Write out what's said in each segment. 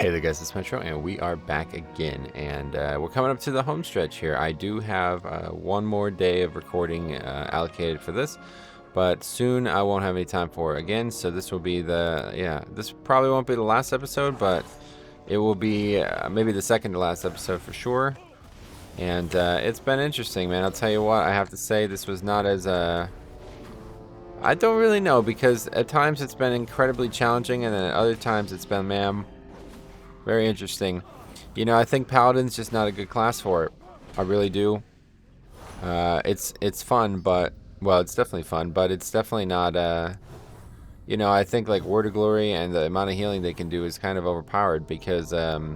Hey there guys, it's Metro and we are back again, and we're coming up to the home stretch here. I do have one more day of recording allocated for this, but soon I won't have any time for it again, so this will be this probably won't be the last episode, but it will be maybe the second to last episode for sure. And it's been interesting, man. I'll tell you what, I have to say this was not as I don't really know, because at times it's been incredibly challenging, and then at other times it's been, man, very interesting. You know, I think Paladin's just not a good class for it. I really do. It's fun, but well, it's definitely fun, but it's definitely not. You know, I think like Word of Glory and the amount of healing they can do is kind of overpowered because I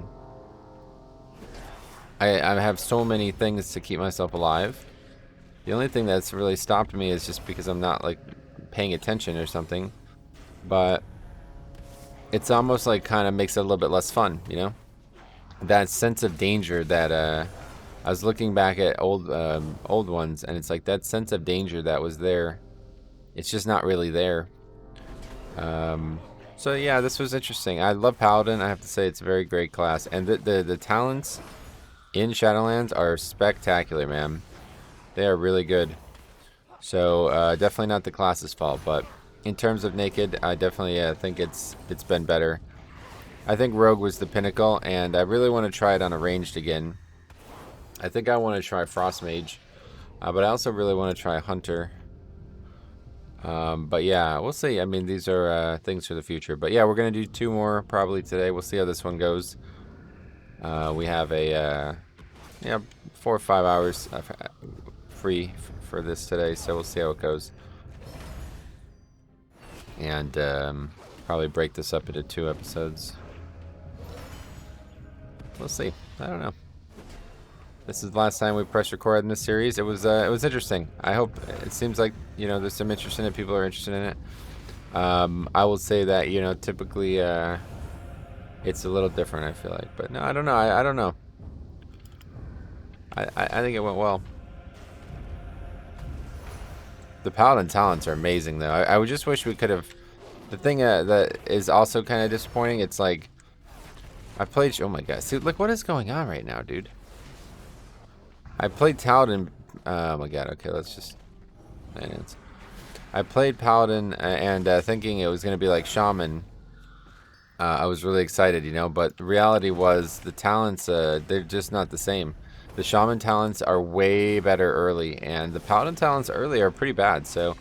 have so many things to keep myself alive. The only thing that's really stopped me is just because I'm not like paying attention or something, but it's almost like kind of makes it a little bit less fun, you know? That sense of danger that I was looking back at old ones, and it's like that sense of danger that was there. It's just not really there. So yeah, this was interesting. I love Paladin. I have to say it's a very great class, and the talents in Shadowlands are spectacular, man. They are really good. So definitely not the class's fault, but in terms of naked, I definitely think it's been better. I think Rogue was the pinnacle, and I really want to try it on a ranged again. I think I want to try Frost Mage, but I also really want to try Hunter. But yeah, we'll see. I mean, these are things for the future. But yeah, we're gonna do 2 more probably today. We'll see how this one goes. We have a 4 or 5 hours free for this today, so we'll see how it goes. And probably break this up into 2 episodes. We'll see. I don't know. This is the last time we press record in this series. It was interesting. I hope it seems like, you know, there's some interest in it. People are interested in it. I will say that, you know, typically it's a little different, I feel like. But no, I don't know. I don't know. I think it went well. The Paladin talents are amazing, though. I would just wish we could have. The thing that is also kind of disappointing, it's like I played. Oh my god, see, look what is going on right now, dude. I played Paladin. Oh my god. Okay, let's just. I played Paladin and thinking it was gonna be like Shaman. I was really excited, you know, but the reality was the talents. They're just not the same. The Shaman talents are way better early, and the Paladin talents early are pretty bad. So,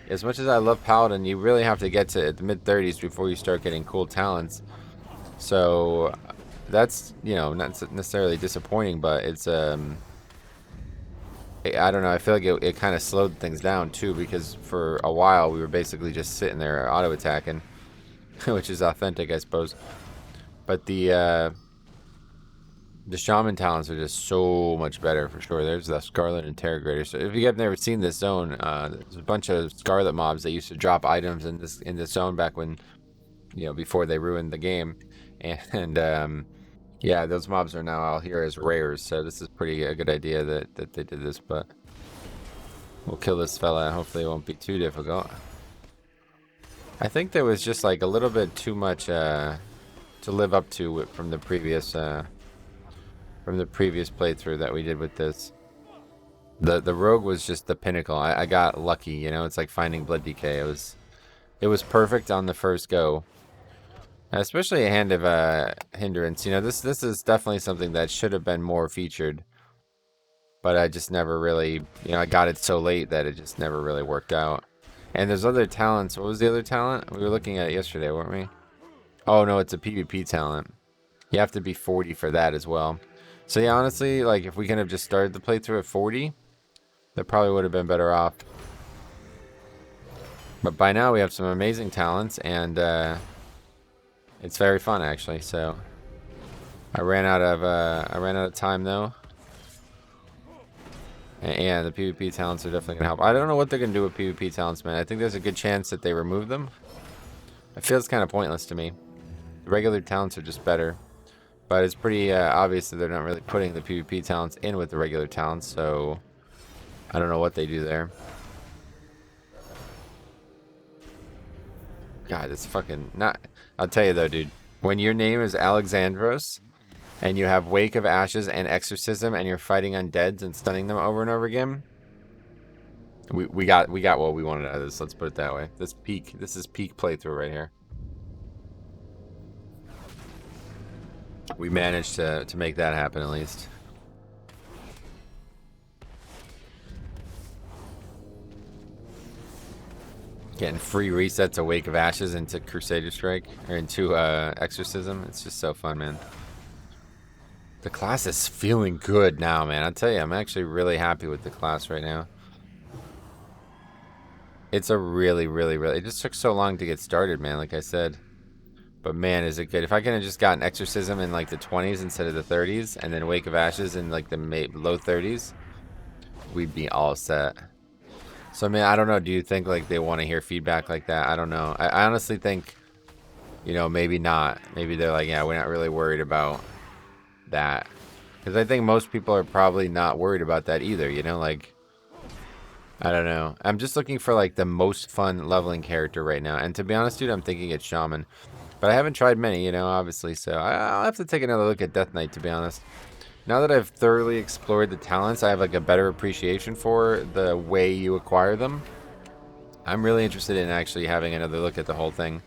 as much as I love Paladin, you really have to get to the mid-30s before you start getting cool talents. So, that's, you know, not necessarily disappointing, but it's I don't know. I feel like it kind of slowed things down too, because for a while we were basically just sitting there auto attacking, which is authentic, I suppose. But the Shaman talents are just so much better for sure. There's the Scarlet Interrogator. So if you have never seen this zone, there's a bunch of Scarlet mobs that used to drop items in this zone back when, you know, before they ruined the game, and yeah, those mobs are now out here as rares. So this is pretty a good idea that they did this. But we'll kill this fella. Hopefully it won't be too difficult. I think there was just like a little bit too much to live up to from the previous playthrough that we did with this. The rogue was just the pinnacle. I got lucky, you know. It's like finding blood decay. It was perfect on the first go. Especially a hand of hindrance. You know, this is definitely something that should have been more featured. But I just never really, you know, I got it so late that it just never really worked out. And there's other talents. What was the other talent? We were looking at it yesterday, weren't we? Oh no, it's a PvP talent. You have to be 40 for that as well. So yeah, honestly, like if we could have just started the playthrough at 40, that probably would have been better off. But by now we have some amazing talents, and it's very fun actually. So I ran out of time though. And yeah, the PvP talents are definitely gonna help. I don't know what they're gonna do with PvP talents, man. I think there's a good chance that they remove them. It feels kind of pointless to me. The regular talents are just better. But it's pretty obvious that they're not really putting the PvP talents in with the regular talents, so I don't know what they do there. God, it's fucking not. I'll tell you though, dude. When your name is Alexandros and you have Wake of Ashes and Exorcism and you're fighting undeads and stunning them over and over again, we got what we wanted out of this. Let's put it that way. This is peak playthrough right here. We managed to make that happen at least. Getting free resets of Wake of Ashes into Crusader Strike, or into Exorcism. It's just so fun, man. The class is feeling good now, man. I'll tell you, I'm actually really happy with the class right now. It's a really, it just took so long to get started, man, like I said. But man, is it good. If I could have just gotten Exorcism in like the 20s instead of the 30s, and then Wake of Ashes in like the low 30s, we'd be all set. So, man, I don't know. Do you think, like, they want to hear feedback like that? I don't know. I honestly think, you know, maybe not. Maybe they're like, yeah, we're not really worried about that. Because I think most people are probably not worried about that either, you know? Like, I don't know. I'm just looking for, like, the most fun leveling character right now. And to be honest, dude, I'm thinking it's Shaman. But I haven't tried many, you know, obviously. So I'll have to take another look at Death Knight, to be honest. Now that I've thoroughly explored the talents, I have like a better appreciation for the way you acquire them. I'm really interested in actually having another look at the whole thing.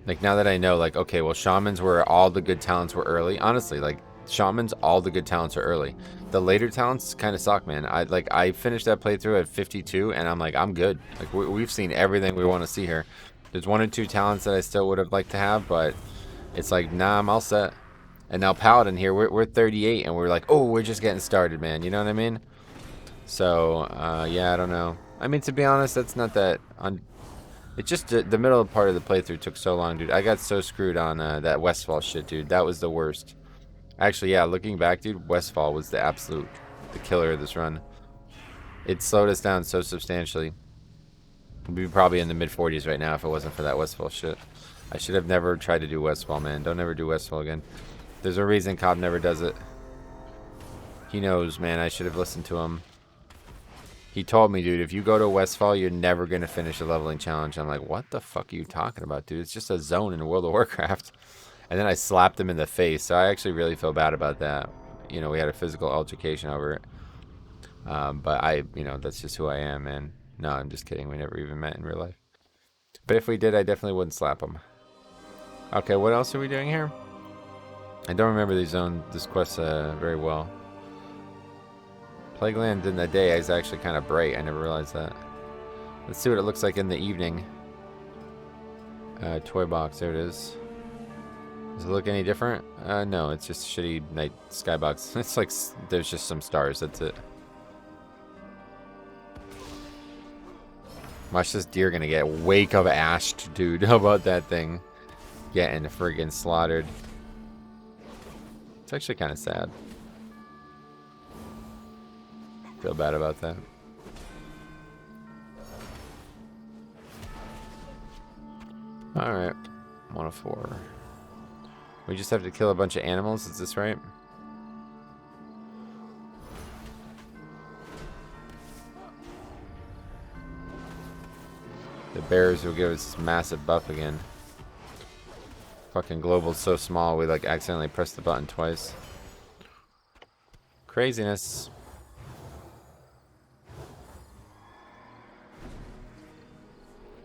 Like now that I know, like, okay, well, Shamans where all the good talents were early. Honestly, like Shamans, all the good talents are early. The later talents kind of suck, man. I finished that playthrough at 52 and I'm like, I'm good. Like we've seen everything we want to see here. There's 1 or 2 talents that I still would have liked to have, but it's like, nah, I'm all set. And now Paladin here, we're 38, and we're like, oh, we're just getting started, man. You know what I mean? So, yeah, I don't know. I mean, to be honest, that's not that... It's just the middle part of the playthrough took so long, dude. I got so screwed on that Westfall shit, dude. That was the worst. Actually, yeah, looking back, dude, Westfall was the killer of this run. It slowed us down so substantially. We'd be probably in the mid-40s right now if it wasn't for that Westfall shit. I should have never tried to do Westfall, man. Don't ever do Westfall again. There's a reason Cobb never does it. He knows, man. I should have listened to him. He told me, dude, if you go to Westfall, you're never going to finish a leveling challenge. I'm like, what the fuck are you talking about, dude? It's just a zone in World of Warcraft. And then I slapped him in the face. So I actually really feel bad about that. You know, we had a physical altercation over it. But you know, that's just who I am, man. No, I'm just kidding. We never even met in real life. But if we did, I definitely wouldn't slap him. Okay, what else are we doing here? I don't remember this quest very well. Plagueland in the day is actually kind of bright. I never realized that. Let's see what it looks like in the evening. Toy box, there it is. Does it look any different? No, it's just a shitty night skybox. It's like there's just some stars, that's it. Watch this deer gonna get Wake of Ashed, dude. How about that thing? Getting friggin' slaughtered. It's actually kind of sad. Feel bad about that. Alright. 1 of 4. We just have to kill a bunch of animals, is this right? The bears will give us this massive buff again. Fucking global's so small we like accidentally pressed the button twice. Craziness.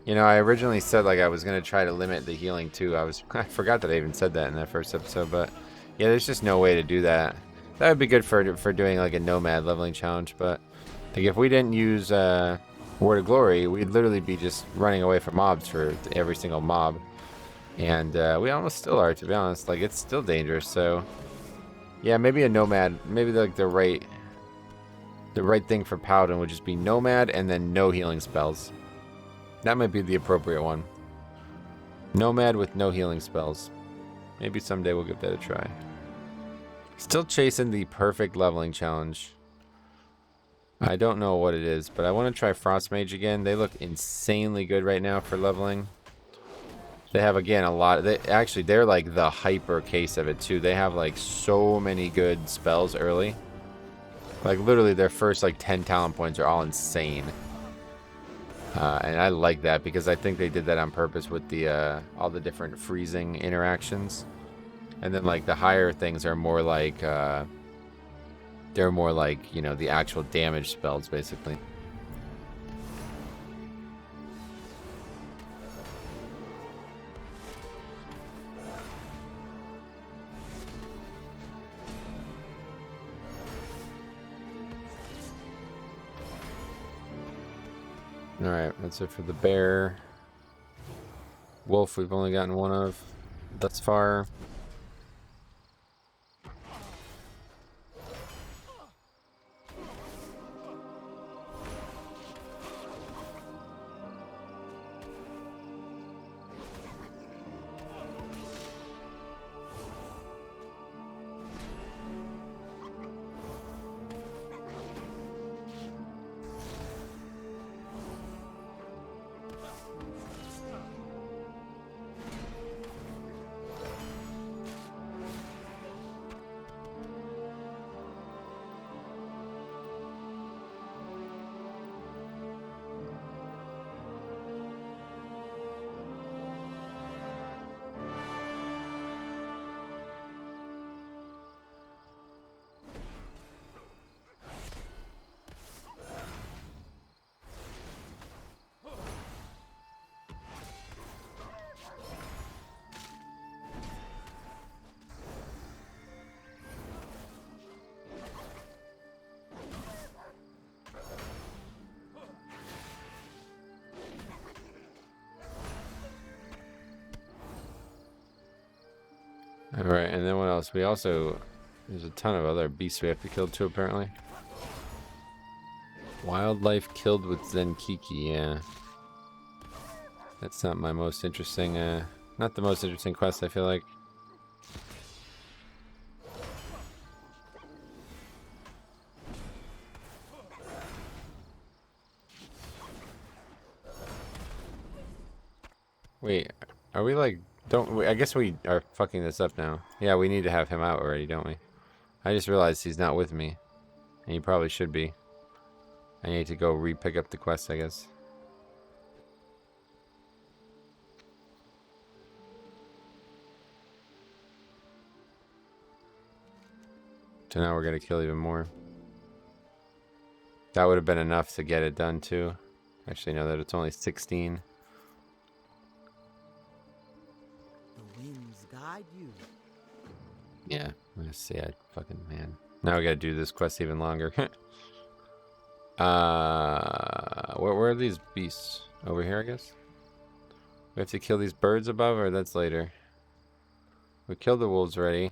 You know, I originally said like I was gonna try to limit the healing too. I forgot that I even said that in that first episode, but yeah, there's just no way to do that. That would be good for doing like a nomad leveling challenge, but like if we didn't use Word of Glory, we'd literally be just running away from mobs for every single mob. And we almost still are, to be honest. Like, it's still dangerous, so... Yeah, maybe a Nomad. Maybe, like, the right thing for Paladin would just be Nomad and then no healing spells. That might be the appropriate one. Nomad with no healing spells. Maybe someday we'll give that a try. Still chasing the perfect leveling challenge. I don't know what it is, but I want to try Frost Mage again. They look insanely good right now for leveling. They have, again, a lot. They're like the hyper case of it, too. They have, like, so many good spells early. Like, literally, their first, like, 10 talent points are all insane. And I like that because I think they did that on purpose with the all the different freezing interactions. And then like the higher things are more like they're more like, you know, the actual damage spells basically. Alright, that's it for the bear. Wolf, we've only gotten one of thus far. Alright, and then what else? We also... There's a ton of other beasts we have to kill too, apparently. Wildlife killed with Zenkiki, yeah. That's not my most interesting, not the most interesting quest, I feel like. Wait, are we like... I guess we are fucking this up now. Yeah, we need to have him out already, don't we? I just realized he's not with me. And he probably should be. I need to go re-pick up the quest, I guess. So now we're gonna kill even more. That would have been enough to get it done too. Actually, no, that it's only 16. Guide you. Yeah, I'm gonna say I fucking man. Now we gotta do this quest even longer. Where are these beasts? Over here, I guess? We have to kill these birds above, or that's later? We killed the wolves already.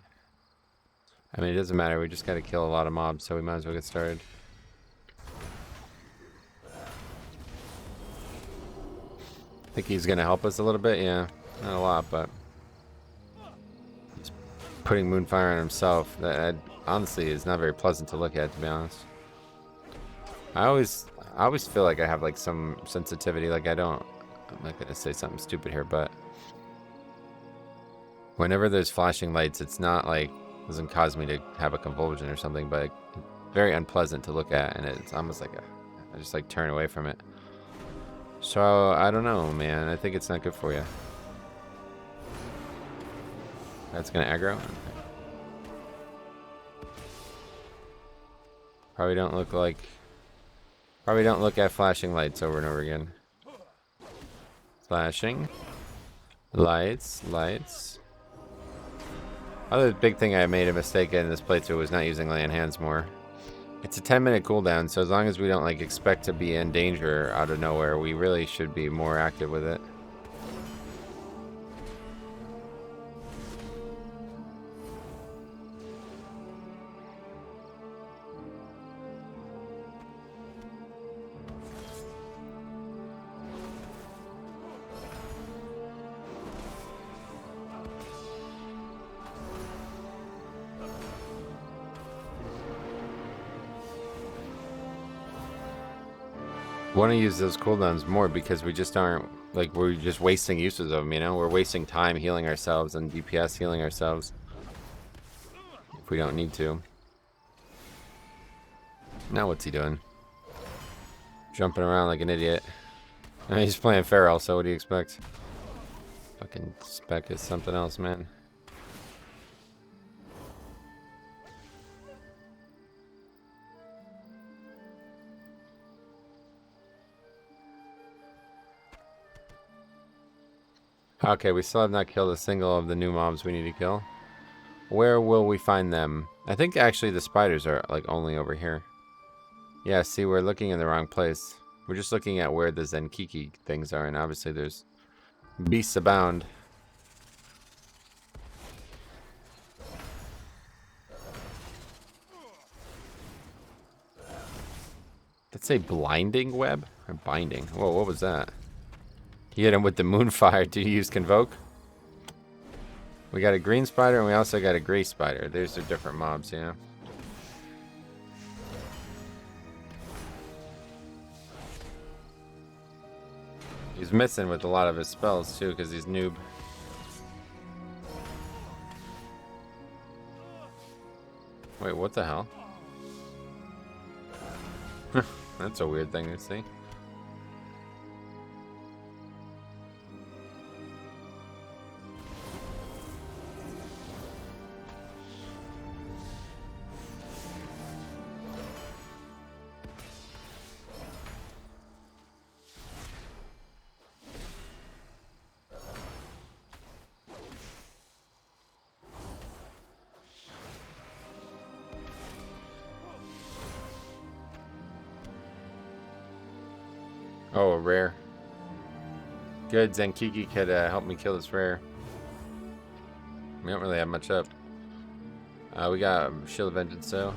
I mean, it doesn't matter, we just gotta kill a lot of mobs, so we might as well get started. Think he's gonna help us a little bit? Yeah, not a lot, but... Putting Moonfire on himself, that honestly is not very pleasant to look at, to be honest. I always feel like I have like some sensitivity, like I'm not gonna say something stupid here, but whenever there's flashing lights, it's not like, it doesn't cause me to have a convulsion or something, but it's very unpleasant to look at, and it's almost like I just like turn away from it. So I don't know, man. I think it's not good for you. That's gonna aggro. Okay. Probably don't look at flashing lights over and over again. Flashing lights. Other big thing I made a mistake in this playthrough was not using lay on hands more. It's a 10-minute cooldown, so as long as we don't like expect to be in danger out of nowhere, we really should be more active with it. Want to use those cooldowns more because we just aren't, like, we're just wasting uses of them, you know? We're wasting time healing ourselves and DPS healing ourselves if we don't need to. Now what's he doing? Jumping around like an idiot. I mean, he's playing Feral, so what do you expect? Fucking spec is something else, man. Okay, we still have not killed a single of the new mobs we need to kill. Where will we find them? I think actually the spiders are like only over here. Yeah, see, we're looking in the wrong place. We're just looking at where the Zenkiki things are, and obviously there's beasts abound. Did it say blinding web? Or binding? Whoa, what was that? He hit him with the moonfire. Did he use Convoke? We got a green spider and we also got a gray spider. There's the different mobs, yeah. He's missing with a lot of his spells too because he's noob. Wait, what the hell? That's a weird thing to see. Oh, a rare. Good, Zenkiki could help me kill this rare. We don't really have much up. We got Shield of Vengeance, so.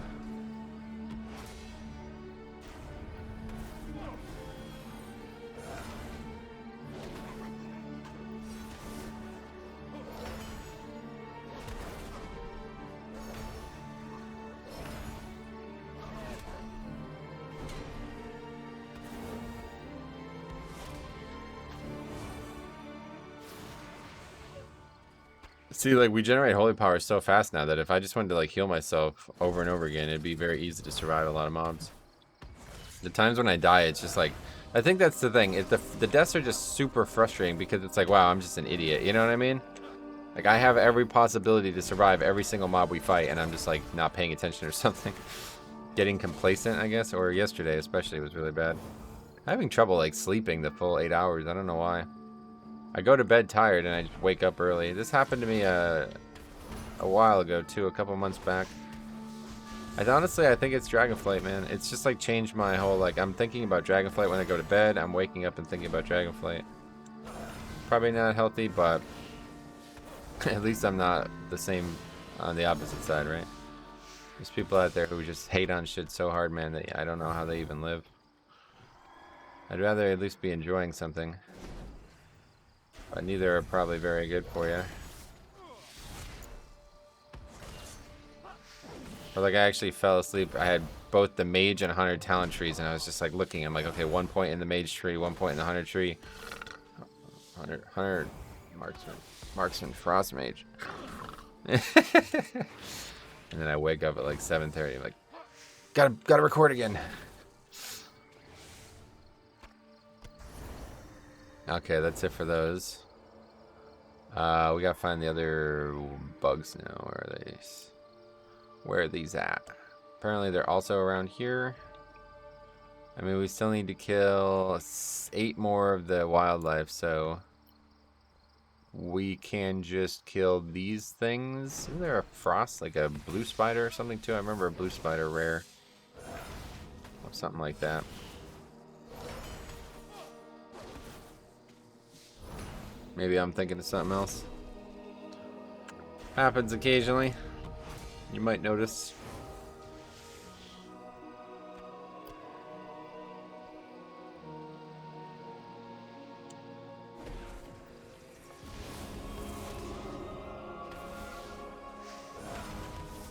See, like, we generate holy power so fast now that if I just wanted to, like, heal myself over and over again, it'd be very easy to survive a lot of mobs. The times when I die, it's just like, I think that's the thing. The deaths are just super frustrating because it's like, wow, I'm just an idiot. You know what I mean? Like, I have every possibility to survive every single mob we fight, and I'm just, like, not paying attention or something. Getting complacent, I guess, or yesterday especially was really bad. I'm having trouble, like, sleeping the full 8 hours. I don't know why. I go to bed tired and I just wake up early. This happened to me a while ago too, a couple months back. Honestly, I think it's Dragonflight, man. It's just like changed my whole, like, I'm thinking about Dragonflight when I go to bed. I'm waking up and thinking about Dragonflight. Probably not healthy, but at least I'm not the same on the opposite side, right? There's people out there who just hate on shit so hard, man, that I don't know how they even live. I'd rather at least be enjoying something. But neither are probably very good for you. Or like I actually fell asleep. I had both the mage and 100 talent trees, and I was just like looking. I'm like, okay, 1 point in the mage tree, 1 point in the 100 tree. 100 marksman frost mage. And then I wake up at like 7:30. I'm like, gotta record again. Okay, that's it for those. We gotta find the other bugs now. Where are they? Where are these at? Apparently they're also around here. I mean, we still need to kill 8 more of the wildlife, so we can just kill these things. Isn't there a frost, like a blue spider or something too? I remember a blue spider rare. Or something like that. Maybe I'm thinking of something else. Happens occasionally. You might notice.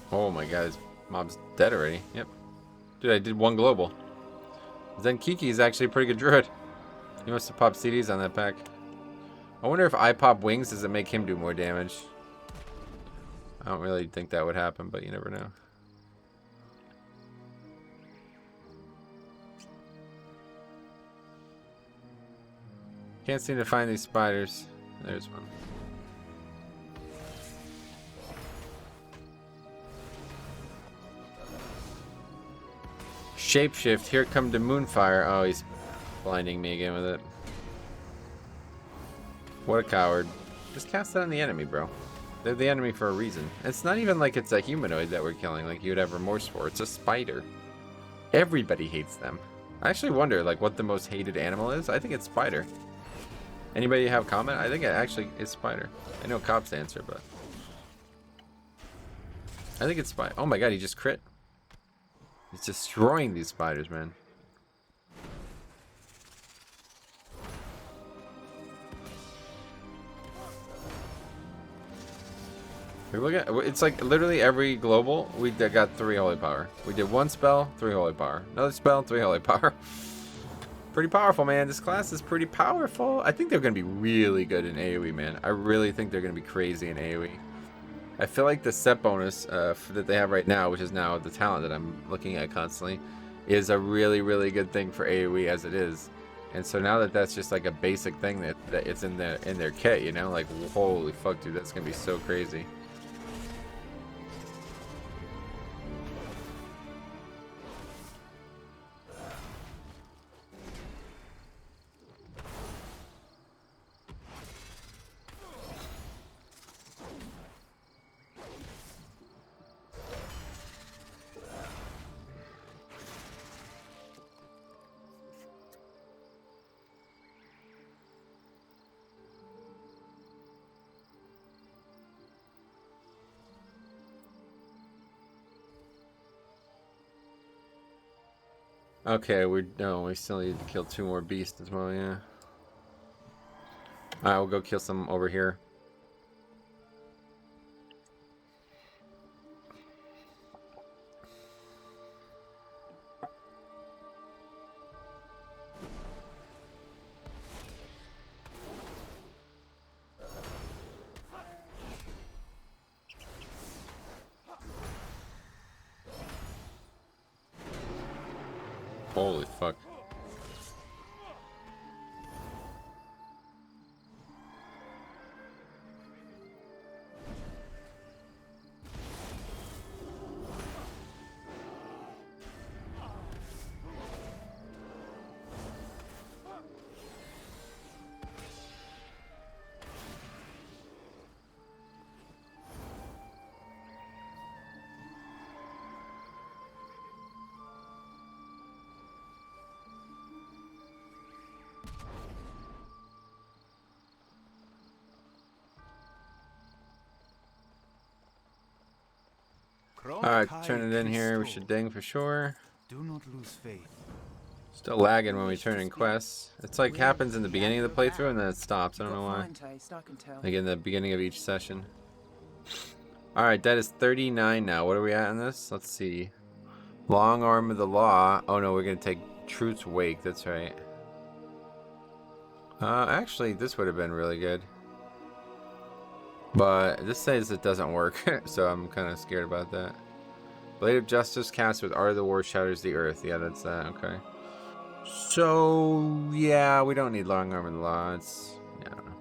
Oh my god, his mob's dead already. Yep. Dude, I did 1 global. Zenkiki is actually a pretty good druid. He must have popped CDs on that pack. I wonder if I pop wings, does it make him do more damage? I don't really think that would happen, but you never know. Can't seem to find these spiders. There's one. Shapeshift. Here come the Moonfire. Oh, he's blinding me again with it. What a coward. Just cast it on the enemy, bro. They're the enemy for a reason. It's not even like it's a humanoid that we're killing, like you'd have remorse for. It's a spider. Everybody hates them. I actually wonder, like, what the most hated animal is. I think it's spider. Anybody have comment? I think it actually is spider. I know Cobb's answer, but I think it's spider. Oh my god, he just crit. He's destroying these spiders, man. Look at, it's like literally every global we got 3 holy power. We did 1 spell, 3 holy power. Another spell, 3 holy power. Pretty powerful, man. This class is pretty powerful. I think they're gonna be really good in AoE, man. I really think they're gonna be crazy in AoE. I feel like the set bonus that they have right now, which is now the talent that I'm looking at constantly, is a really good thing for AoE as it is. And so now that that's just like a basic thing that it's in their kit, you know, like holy fuck, dude, that's gonna be so crazy. Okay, we still need to kill 2 more beasts as well, yeah. Alright, we'll go kill some over here. Holy fuck. Alright, turn it in here. We should ding for sure. Do not lose faith. Still lagging when we turn in quests. It's like happens in the beginning of the playthrough and then it stops. I don't know why. Like in the beginning of each session. Alright, that is 39 now. What are we at in this? Let's see. Long Arm of the Law. Oh no, we're going to take Truth's Wake. That's right. Actually, this would have been really good. But this says it doesn't work, so I'm kind of scared about that. Blade of Justice cast with Art of the War shatters the earth. Yeah, that's that. Okay. So, yeah, we don't need Long Arm of the Law. It's, yeah, I don't know.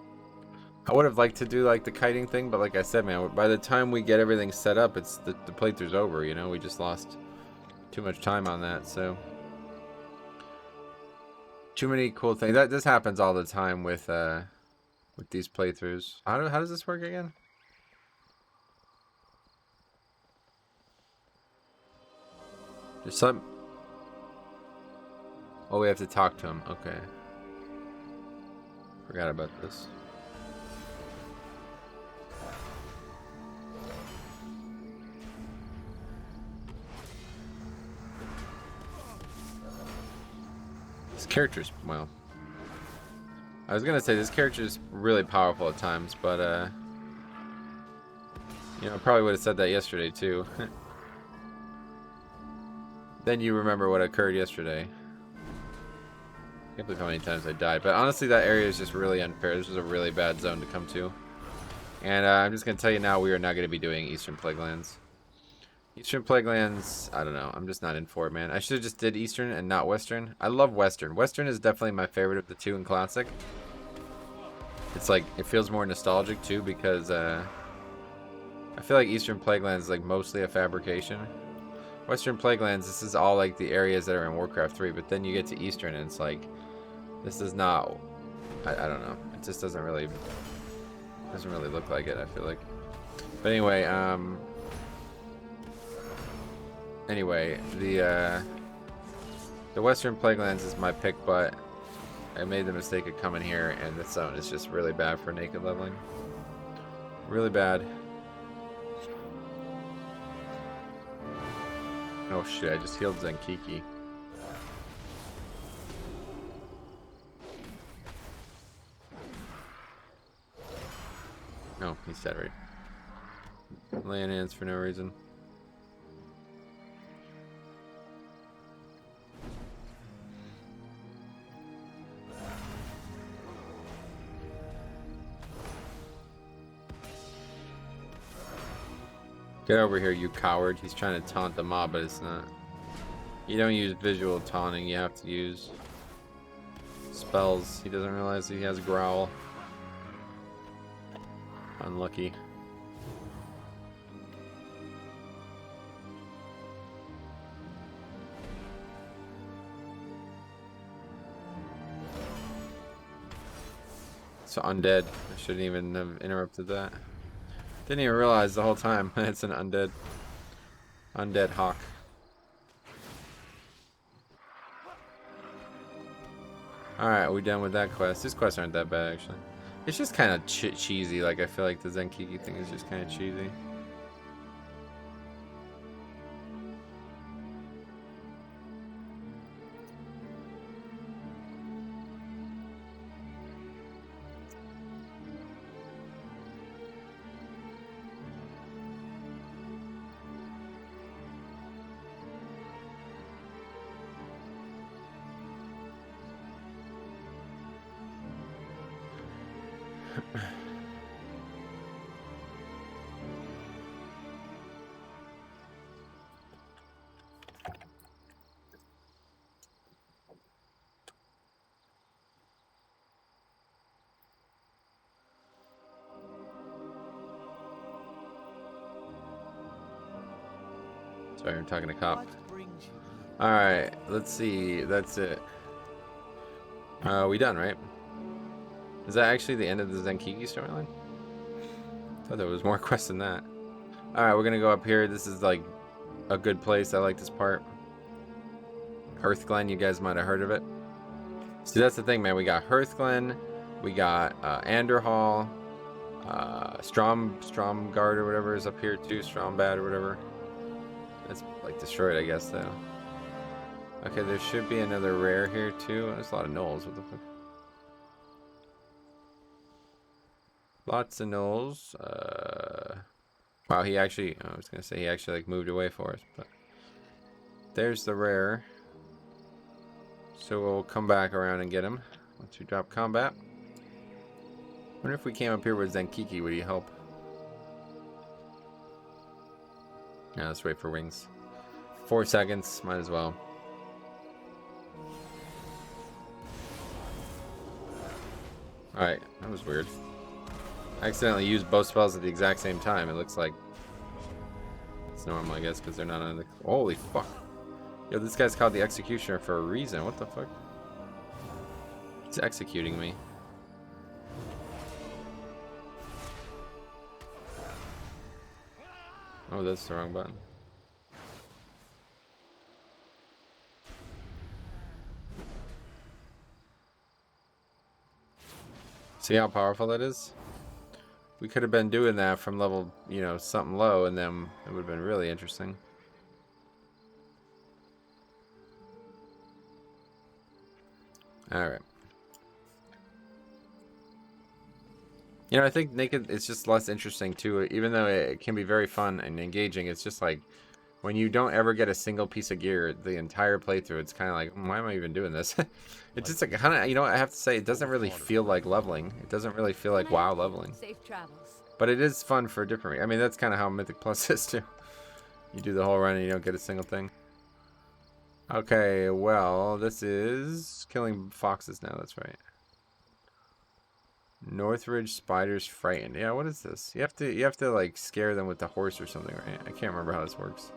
I would have liked to do like the kiting thing, but like I said, man, by the time we get everything set up, it's the playthrough's over, you know? We just lost too much time on that, so. Too many cool things. This happens all the time with these playthroughs. How does this work again? There's some. Oh, we have to talk to him. Okay. Forgot about this. This character's, well, I was gonna say this character is really powerful at times, but you know, I probably would have said that yesterday too. Then you remember what occurred yesterday. I can't believe how many times I died. But honestly, that area is just really unfair. This was a really bad zone to come to. And I'm just gonna tell you now, we are not gonna be doing Eastern Plaguelands. Eastern Plaguelands, I don't know. I'm just not in for it, man. I should have just did Eastern and not Western. I love Western. Western is definitely my favorite of the two in Classic. It's like, it feels more nostalgic too, because I feel like Eastern Plaguelands is like mostly a fabrication. Western Plaguelands, this is all like the areas that are in Warcraft 3, but then you get to Eastern and it's like, this is not, I don't know, it just doesn't really look like it, I feel like. But anyway, the Western Plaguelands is my pick, but I made the mistake of coming here, and this zone is just really bad for naked leveling. Really bad. Oh shit, I just healed Zenkiki. No, he's dead, right? Laying hands for no reason. Get over here, you coward. He's trying to taunt the mob, but it's not. You don't use visual taunting, you have to use spells. He doesn't realize he has growl. Unlucky. So undead. I shouldn't even have interrupted that. Didn't even realize the whole time it's an undead hawk. Alright, we done with that quest. These quests aren't that bad, actually. It's just kind of cheesy. Like, I feel like the Zenkiki thing is just kind of cheesy. Sorry, I'm talking to cop. Alright, let's see. That's it. We done, right? Is that actually the end of the Zenkiki storyline? I thought there was more quests than that. Alright, we're gonna go up here. This is like a good place. I like this part. Hearthglen, you guys might have heard of it. See, that's the thing, man. We got Hearthglen, we got Anderhall, Stromgard or whatever is up here too. Strombad or whatever. It's like destroyed, I guess, though. Okay, there should be another rare here too. There's a lot of gnolls. What the fuck? Lots of gnolls. Wow, he actually, I was gonna say he actually like moved away for us, but there's the rare. So we'll come back around and get him once we drop combat. Wonder if we came up here with Zenkiki, would he help? Yeah, let's wait for wings. 4 seconds, might as well. Alright, that was weird. I accidentally used both spells at the exact same time. It looks like it's normal, I guess, because they're not on the... Holy fuck. Yo, this guy's called the Executioner for a reason. What the fuck? He's executing me. Oh, that's the wrong button. See how powerful that is? We could have been doing that from level, you know, something low, and then it would have been really interesting. Alright. You know, I think Naked is just less interesting too, even though it can be very fun and engaging. It's just like, when you don't ever get a single piece of gear the entire playthrough, it's kind of like, why am I even doing this? It's just like, kind of, you know what, I have to say, it doesn't really feel like leveling. It doesn't really feel like WoW leveling. Safe travels. But it is fun for a different, I mean, that's kind of how Mythic Plus is too. You do the whole run and you don't get a single thing. Okay, well, this is killing foxes now, that's right. Northridge spiders frightened. Yeah, what is this? You have to like scare them with the horse or something, right? I can't remember how this works.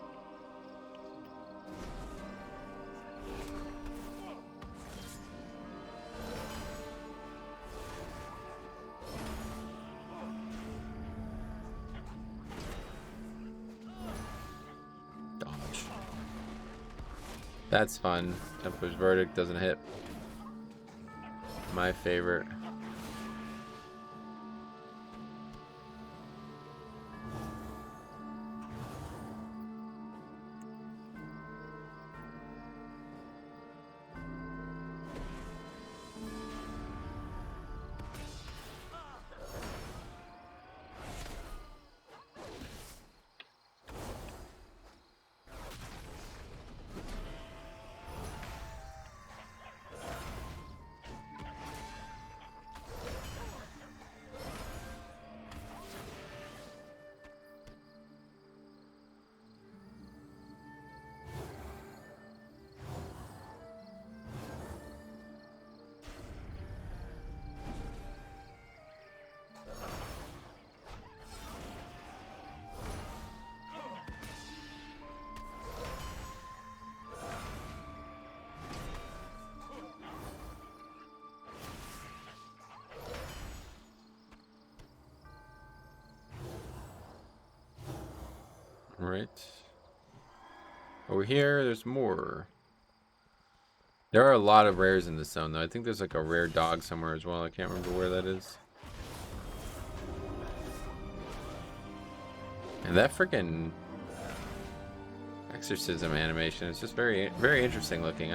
Dodge. That's fun. Templar's Verdict doesn't hit. My favorite. Right. Over here, there's more. There are a lot of rares in this zone, though. I think there's like a rare dog somewhere as well. I can't remember where that is. And that freaking exorcism animation is just very, very interesting looking.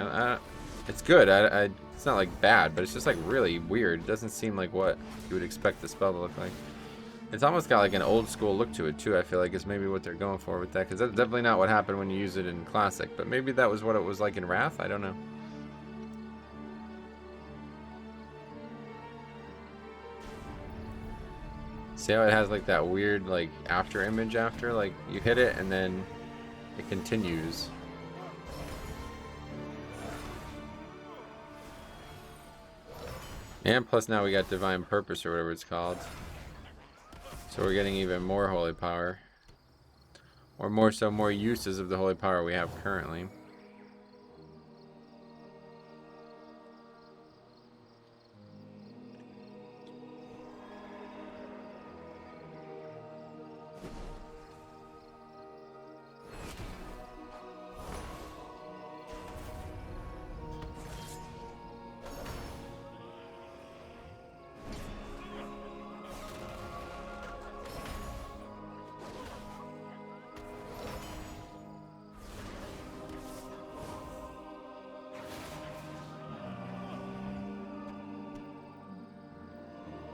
It's good. It's not like bad, but it's just like really weird. It doesn't seem like what you would expect the spell to look like. It's almost got like an old school look to it too. I feel like is maybe what they're going for with that, because that's definitely not what happened when you use it in Classic. But maybe that was what it was like in Wrath. I don't know. See how it has like that weird like after image after, like you hit it and then it continues. And plus now we got Divine Purpose or whatever it's called. So we're getting even more holy power. Or more so, more uses of the holy power we have currently.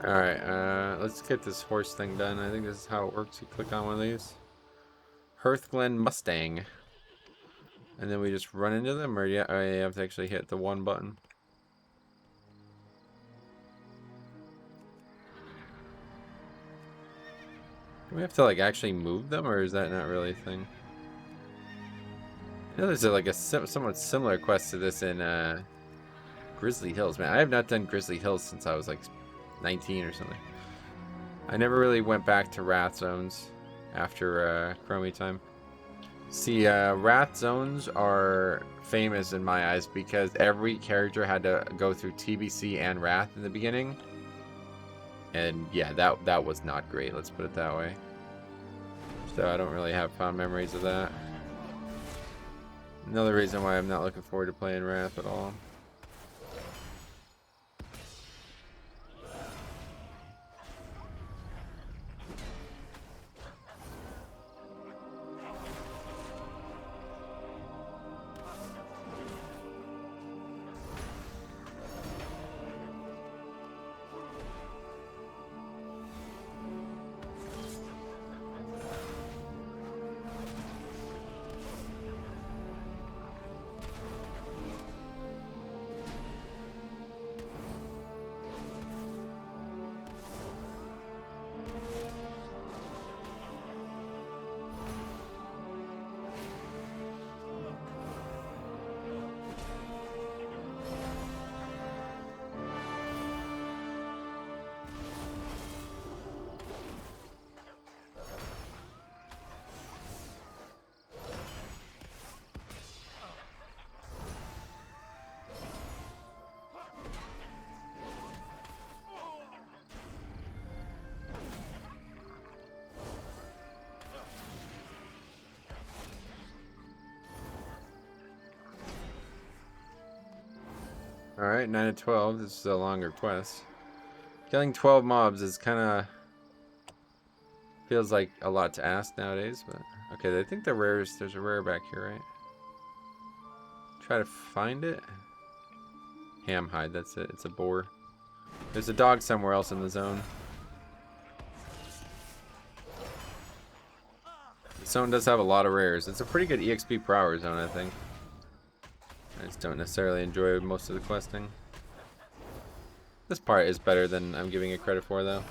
Alright, let's get this horse thing done. I think this is how it works. You click on one of these. Hearthglen Mustang. And then we just run into them, or you have to actually hit the one button. Do we have to like actually move them, or is that not really a thing? I know there's like a somewhat similar quest to this in Grizzly Hills. Man, I have not done Grizzly Hills since I was like 19 or something. I never really went back to Wrath Zones after Chromie time. See, Wrath Zones are famous in my eyes because every character had to go through TBC and Wrath in the beginning. And yeah, that was not great, let's put it that way. So I don't really have fond memories of that. Another reason why I'm not looking forward to playing Wrath at all. Alright, 9 of 12. This is a longer quest. Killing 12 mobs is kind of... feels like a lot to ask nowadays, but... Okay, I think the rares... There's a rare back here, right? Try to find it. Ham hide, that's it. It's a boar. There's a dog somewhere else in the zone. The zone does have a lot of rares. It's a pretty good EXP per hour zone, I think. I just don't necessarily enjoy most of the questing. This part is better than I'm giving it credit for, though.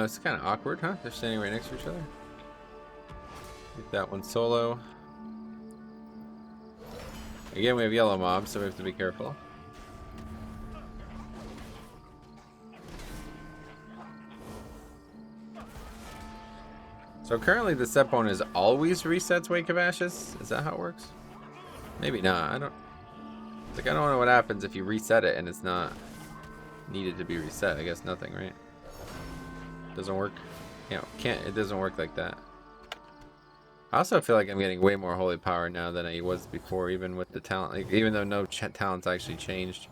It's kind of awkward, huh? They're standing right next to each other. Get that one solo. Again, we have yellow mobs, so we have to be careful. So currently the set bonus always resets Wake of Ashes? Is that how it works? Maybe not. I don't know what happens if you reset it and it's not needed to be reset. I guess nothing, right? Doesn't work. It doesn't work like that. I also feel like I'm getting way more holy power now than I was before, even with the talent. Like, even though no talents actually changed.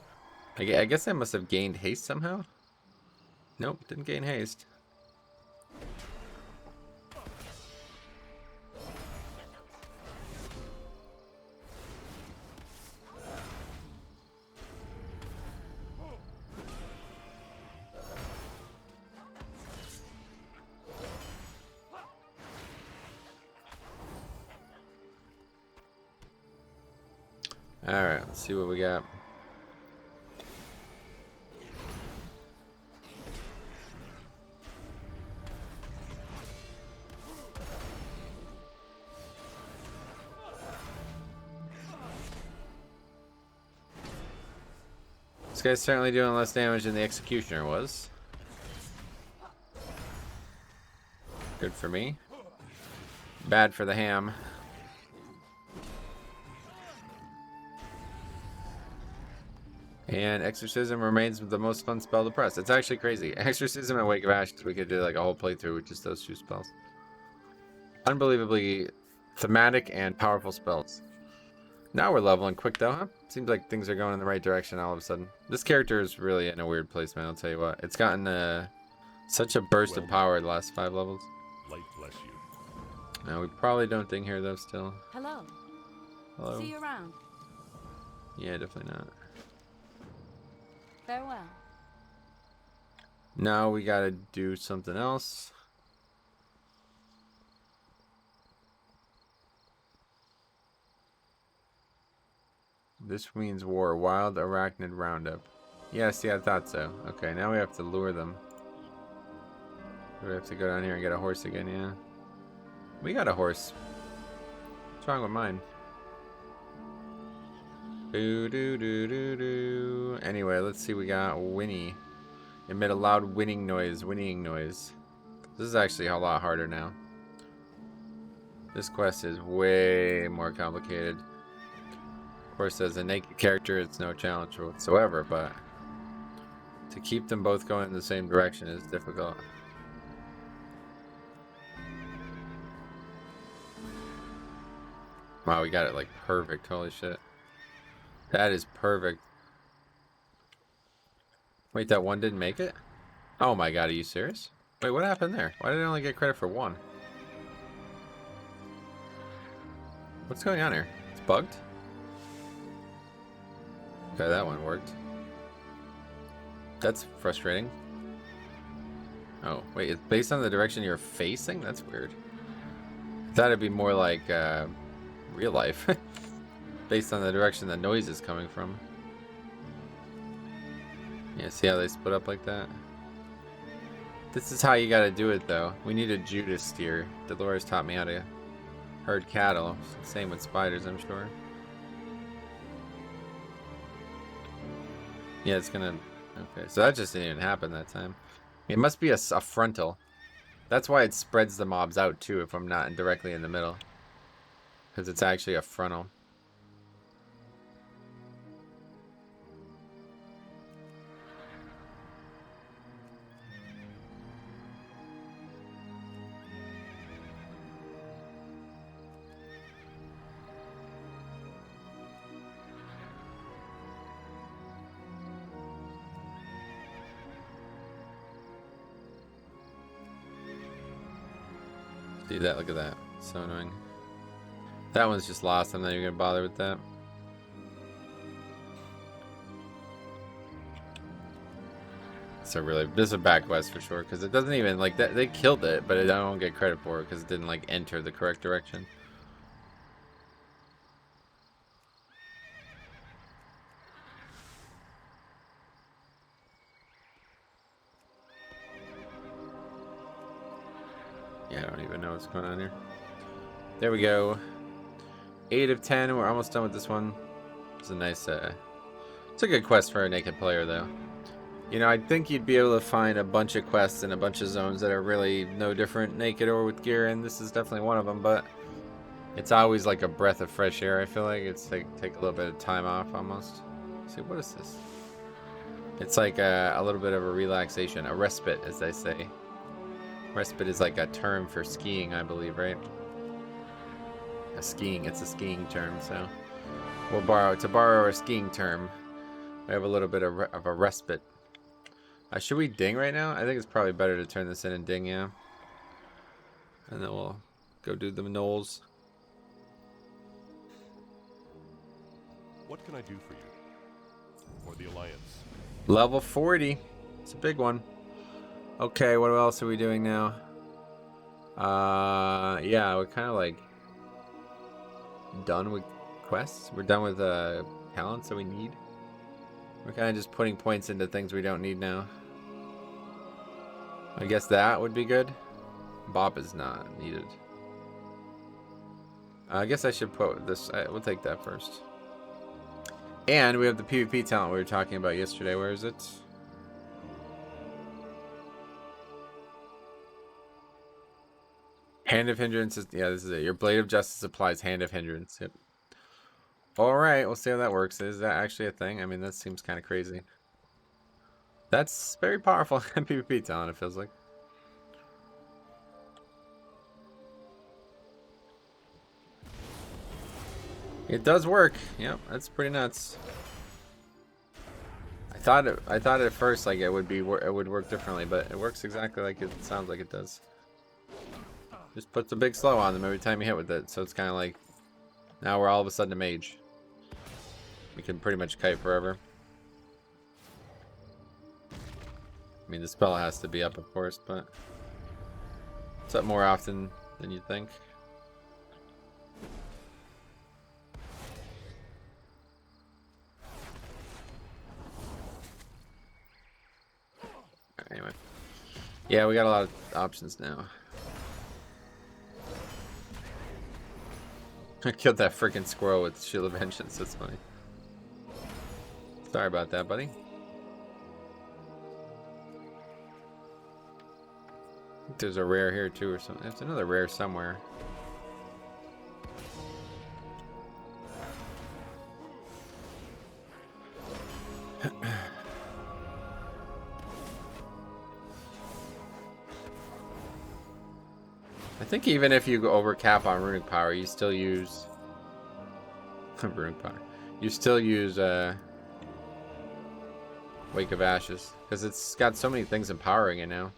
I guess I must have gained haste somehow. Nope, didn't gain haste. Alright, let's see what we got. This guy's certainly doing less damage than the Executioner was. Good for me. Bad for the ham. And Exorcism remains the most fun spell to press. It's actually crazy. Exorcism and Wake of Ashes, we could do like a whole playthrough with just those two spells. Unbelievably thematic and powerful spells. Now we're leveling quick though, huh? Seems like things are going in the right direction all of a sudden. This character is really in a weird place, man, I'll tell you what. It's gotten such a burst of power the last 5 levels. Light bless you. No, we probably don't think here though still. Hello. Hello? See you around. Yeah, definitely not. Farewell. Now we gotta do something else. This means war. Wild arachnid roundup. Yes, yeah, I thought so. Okay, now we have to lure them. Do we have to go down here and get a horse again? Yeah. We got a horse. What's wrong with mine? Doo doo doo doo doo. Anyway, let's see. We got whinny. Emit a loud whinnying noise. This is actually a lot harder now. This quest is way more complicated. Of course, as a naked character, it's no challenge whatsoever, but to keep them both going in the same direction is difficult. Wow, we got it like perfect. Holy shit. That is perfect. Wait, that one didn't make it? Oh my god, are you serious? Wait, what happened there? Why did I only get credit for one? What's going on here? It's bugged? Okay, that one worked. That's frustrating. Oh, wait, it's based on the direction you're facing? That's weird. I thought it'd be more like real life. Based on the direction the noise is coming from. Yeah, see how they split up like that? This is how you gotta do it though. We need a Judas steer. Dolores taught me how to herd cattle. Same with spiders, I'm sure. Yeah, it's gonna... Okay, so that just didn't even happen that time. It must be a frontal. That's why it spreads the mobs out too if I'm not directly in the middle. Because it's actually a frontal. See that? Look at that. So annoying. That one's just lost. I'm not even gonna bother with that. So really, this is a bad quest for sure, because it doesn't even like that. They killed it, but I don't get credit for it because it didn't like enter the correct direction. Yeah, I don't even know what's going on here. There we go. 8 of 10. We're almost done with this one. It's a nice, it's a good quest for a naked player, though. You know, I think you'd be able to find a bunch of quests in a bunch of zones that are really no different, naked or with gear, and this is definitely one of them, but it's always like a breath of fresh air, I feel like. It's like, take a little bit of time off, almost. Let's see, what is this? It's like a little bit of a relaxation, a respite, as they say. Respite is like a term for skiing, I believe, right? It's a skiing term, so we'll borrow a skiing term. We have a little bit of a respite. Should we ding right now? I think it's probably better to turn this in and ding, yeah. And then we'll go do the knolls. What can I do for you? Or the Alliance? Level 40. It's a big one. Okay, what else are we doing now? Yeah, we're kind of like done with quests. We're done with talents that we need. We're kind of just putting points into things we don't need now. I guess that would be good. Bob is not needed. I guess I should put this. We'll take that first. And we have the PvP talent we were talking about yesterday. Where is it? Hand of Hindrance is, yeah, this is it. Your Blade of Justice applies Hand of Hindrance. Yep. Alright, we'll see how that works. Is that actually a thing? I mean, that seems kind of crazy. That's very powerful PvP talent, it feels like. It does work. Yep, that's pretty nuts. I thought at first like it would work differently, but it works exactly like it sounds like it does. Just puts a big slow on them every time you hit with it, so it's kind of like now we're all of a sudden a mage. We can pretty much kite forever. I mean, the spell has to be up, of course, but it's up more often than you'd think. Anyway, yeah, we got a lot of options now. I killed that freaking squirrel with Shield of Vengeance. That's funny. Sorry about that, buddy. I think there's a rare here too, or something. There's another rare somewhere. I think even if you go over cap on runic power, you still use runic power. You still use Wake of Ashes because it's got so many things empowering it now.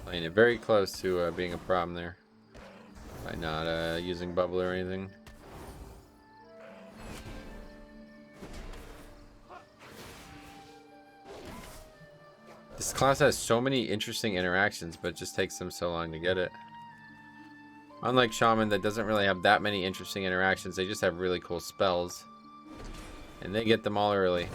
Playing it very close to being a problem there by not using bubble or anything. This class has so many interesting interactions, but it just takes them so long to get it. Unlike Shaman, that doesn't really have that many interesting interactions, they just have really cool spells. And they get them all early.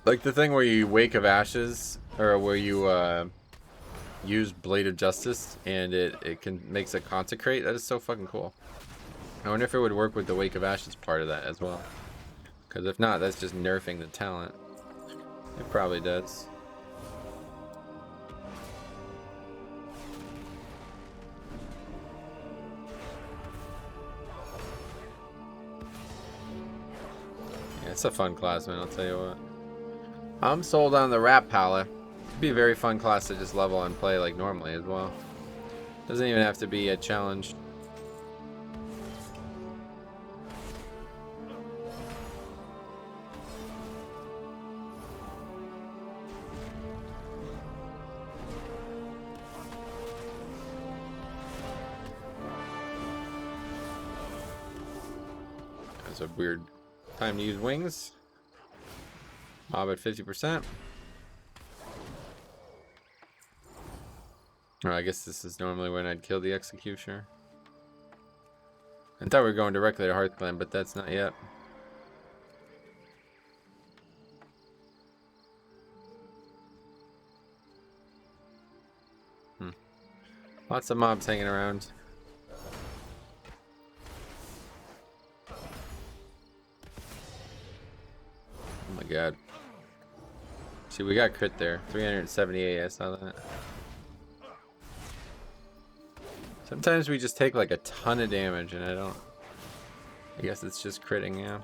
Like the thing where you Wake of Ashes, or where you use Blade of Justice, and it makes it consecrate. That is so fucking cool. I wonder if it would work with the Wake of Ashes part of that as well. Because if not, that's just nerfing the talent. It probably does. Yeah, it's a fun class, man, I'll tell you what. I'm sold on the Rat Pala. It'd be a very fun class to just level and play like normally as well. Doesn't even have to be a challenge. That's a weird time to use wings. Mob at 50%. Or I guess this is normally when I'd kill the executioner. I thought we were going directly to Hearthglen, but that's not yet. Lots of mobs hanging around. Oh my god. See, we got crit there. 378, I saw that. Sometimes we just take like a ton of damage and I guess it's just critting, yeah.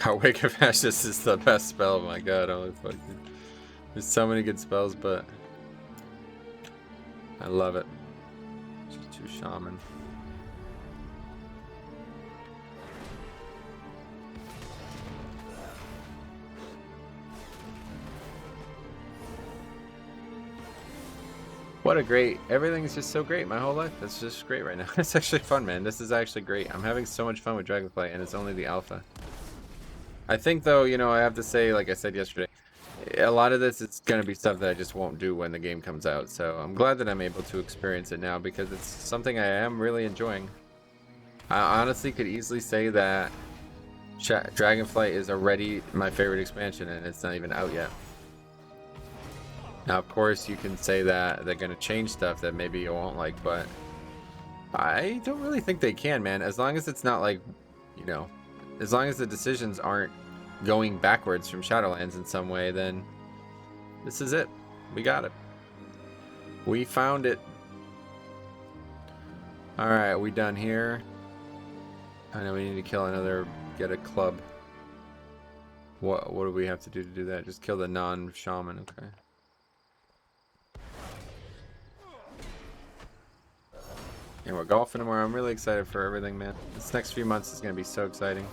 How Wake of Ashes is the best spell. Oh my god, holy fucking. There's so many good spells, but I love it. Just 2 shaman. What a great, everything's just so great. My whole life, it's just great right now. It's actually fun, man. This is actually great. I'm having so much fun with Dragonflight, and it's only the alpha. I think, though, you know, I have to say, like I said yesterday, a lot of this is going to be stuff that I just won't do when the game comes out. So I'm glad that I'm able to experience it now because it's something I am really enjoying. I honestly could easily say that Dragonflight is already my favorite expansion and it's not even out yet. Now, of course, you can say that they're going to change stuff that maybe you won't like, but I don't really think they can, man. As long as it's not like, you know, as long as the decisions aren't going backwards from Shadowlands in some way, then this is it. We got it. We found it. Alright, we done here. I know we need to kill another, get a club. What do we have to do that? Just kill the non-shaman, okay. And we're golfing tomorrow. I'm really excited for everything, man. This next few months is going to be so exciting.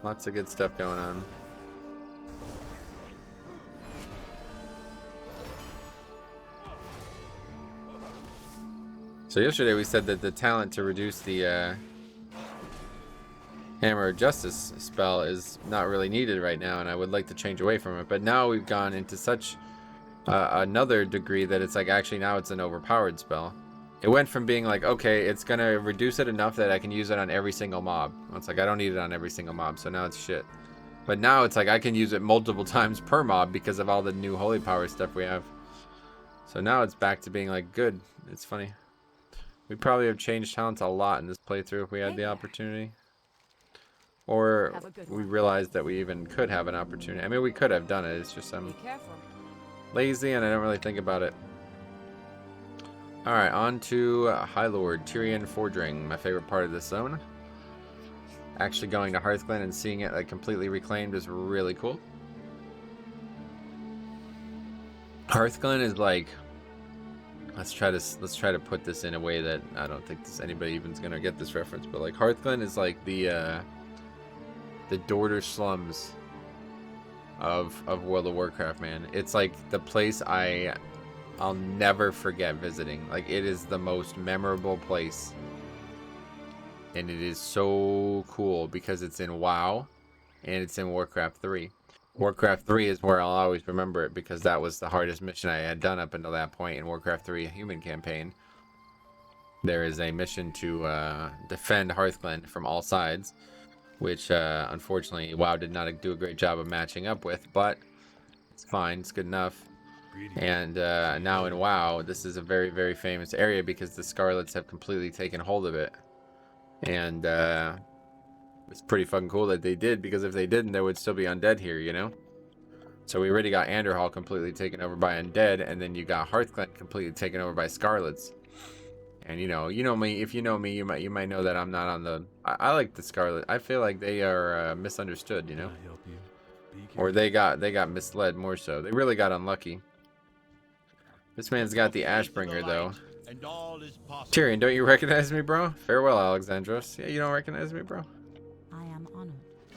Lots of good stuff going on. So yesterday we said that the talent to reduce the Hammer of Justice spell is not really needed right now, and I would like to change away from it. But now we've gone into such another degree that it's like actually now it's an overpowered spell. It went from being like, okay, it's gonna reduce it enough that I can use it on every single mob. It's like I don't need it on every single mob, so now it's shit. But now it's like I can use it multiple times per mob because of all the new holy power stuff we have. So now it's back to being like good. It's funny. We'd probably have changed talents a lot in this playthrough if we had the opportunity. Or we realized that we even could have an opportunity. I mean, we could have done it. It's just I'm lazy and I don't really think about it. Alright, on to High Lord, Tyrion Fordring, my favorite part of this zone. Actually going to Hearthglen and seeing it like completely reclaimed is really cool. Hearthglen is like, let's try to put this in a way that I don't think anybody even's gonna get this reference, but like Hearthglen is like the Dorder slums of World of Warcraft, man. It's like the place I'll never forget visiting. Like, it is the most memorable place. And it is so cool because it's in WoW and it's in Warcraft 3. Warcraft 3 is where I'll always remember it because that was the hardest mission I had done up until that point in Warcraft 3 Human Campaign. There is a mission to defend Hearthglen from all sides, which unfortunately WoW did not do a great job of matching up with, but it's fine, it's good enough. And now in WoW, this is a very, very famous area because the Scarlets have completely taken hold of it. And it's pretty fucking cool that they did, because if they didn't, there would still be undead here, you know? So we already got Anderhall completely taken over by undead, and then you got Hearthglen completely taken over by Scarlets. And you know me. If you know me, you might know that I'm not on the. I like the Scarlet. I feel like they are misunderstood, you know, or they got misled more so. They really got unlucky. This man's got the Ashbringer though. Tyrion, don't you recognize me, bro? Farewell, Alexandros. Yeah, you don't recognize me, bro? I am honored.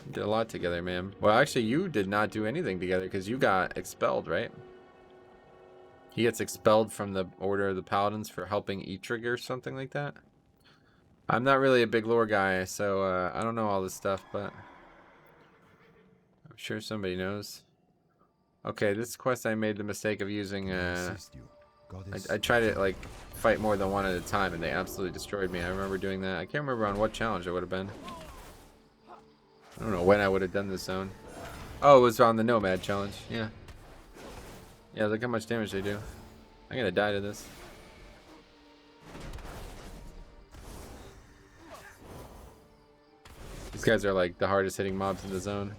We did a lot together, man. Well, actually, you did not do anything together because you got expelled, right? He gets expelled from the Order of the Paladins for helping Etrig or something like that. I'm not really a big lore guy, so I don't know all this stuff, but I'm sure somebody knows. Okay, this quest I made the mistake of using. I tried to like fight more than one at a time, and they absolutely destroyed me. I remember doing that. I can't remember on what challenge it would have been. I don't know when I would have done this zone. Oh, it was on the Nomad challenge. Yeah. Yeah, look how much damage they do. I'm gonna die to this. These guys are like the hardest hitting mobs in the zone.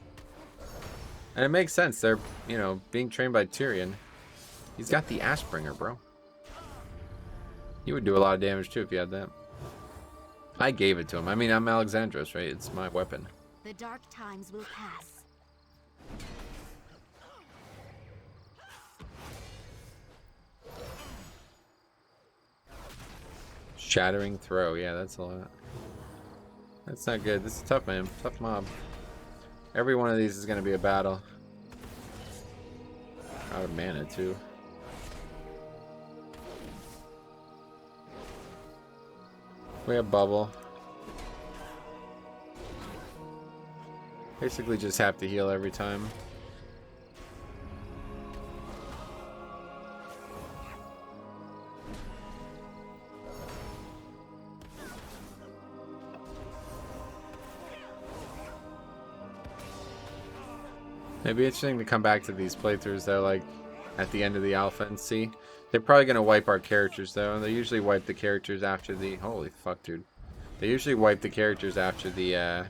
And it makes sense. They're, you know, being trained by Tyrion. He's got the Ashbringer, bro. He would do a lot of damage too if he had that. I gave it to him. I mean, I'm Alexandros, right? It's my weapon. The dark times will pass. Shattering throw, yeah, that's a lot. That's not good. This is tough, man. Tough mob. Every one of these is gonna be a battle. Out of mana too. We have bubble. Basically just have to heal every time. It'd be interesting to come back to these playthroughs though, like at the end of the alpha and see. They're probably gonna wipe our characters though, and they usually wipe the characters after the. Holy fuck, dude! They usually wipe the characters after the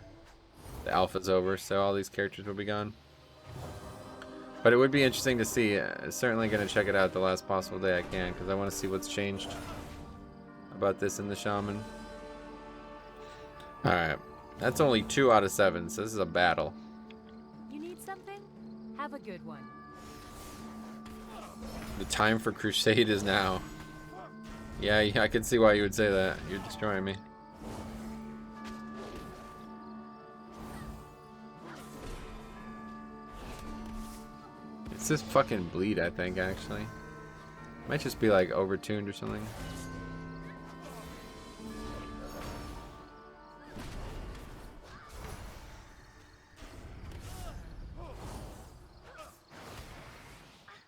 alpha's over, so all these characters will be gone. But it would be interesting to see. Certainly gonna check it out the last possible day I can, because I want to see what's changed about this in the shaman. All right, that's only 2 out of 7, so this is a battle. Have a good one. The time for crusade is now. Yeah, I can see why you would say that. You're destroying me. It's this fucking bleed, I think, actually. Might just be like overtuned or something.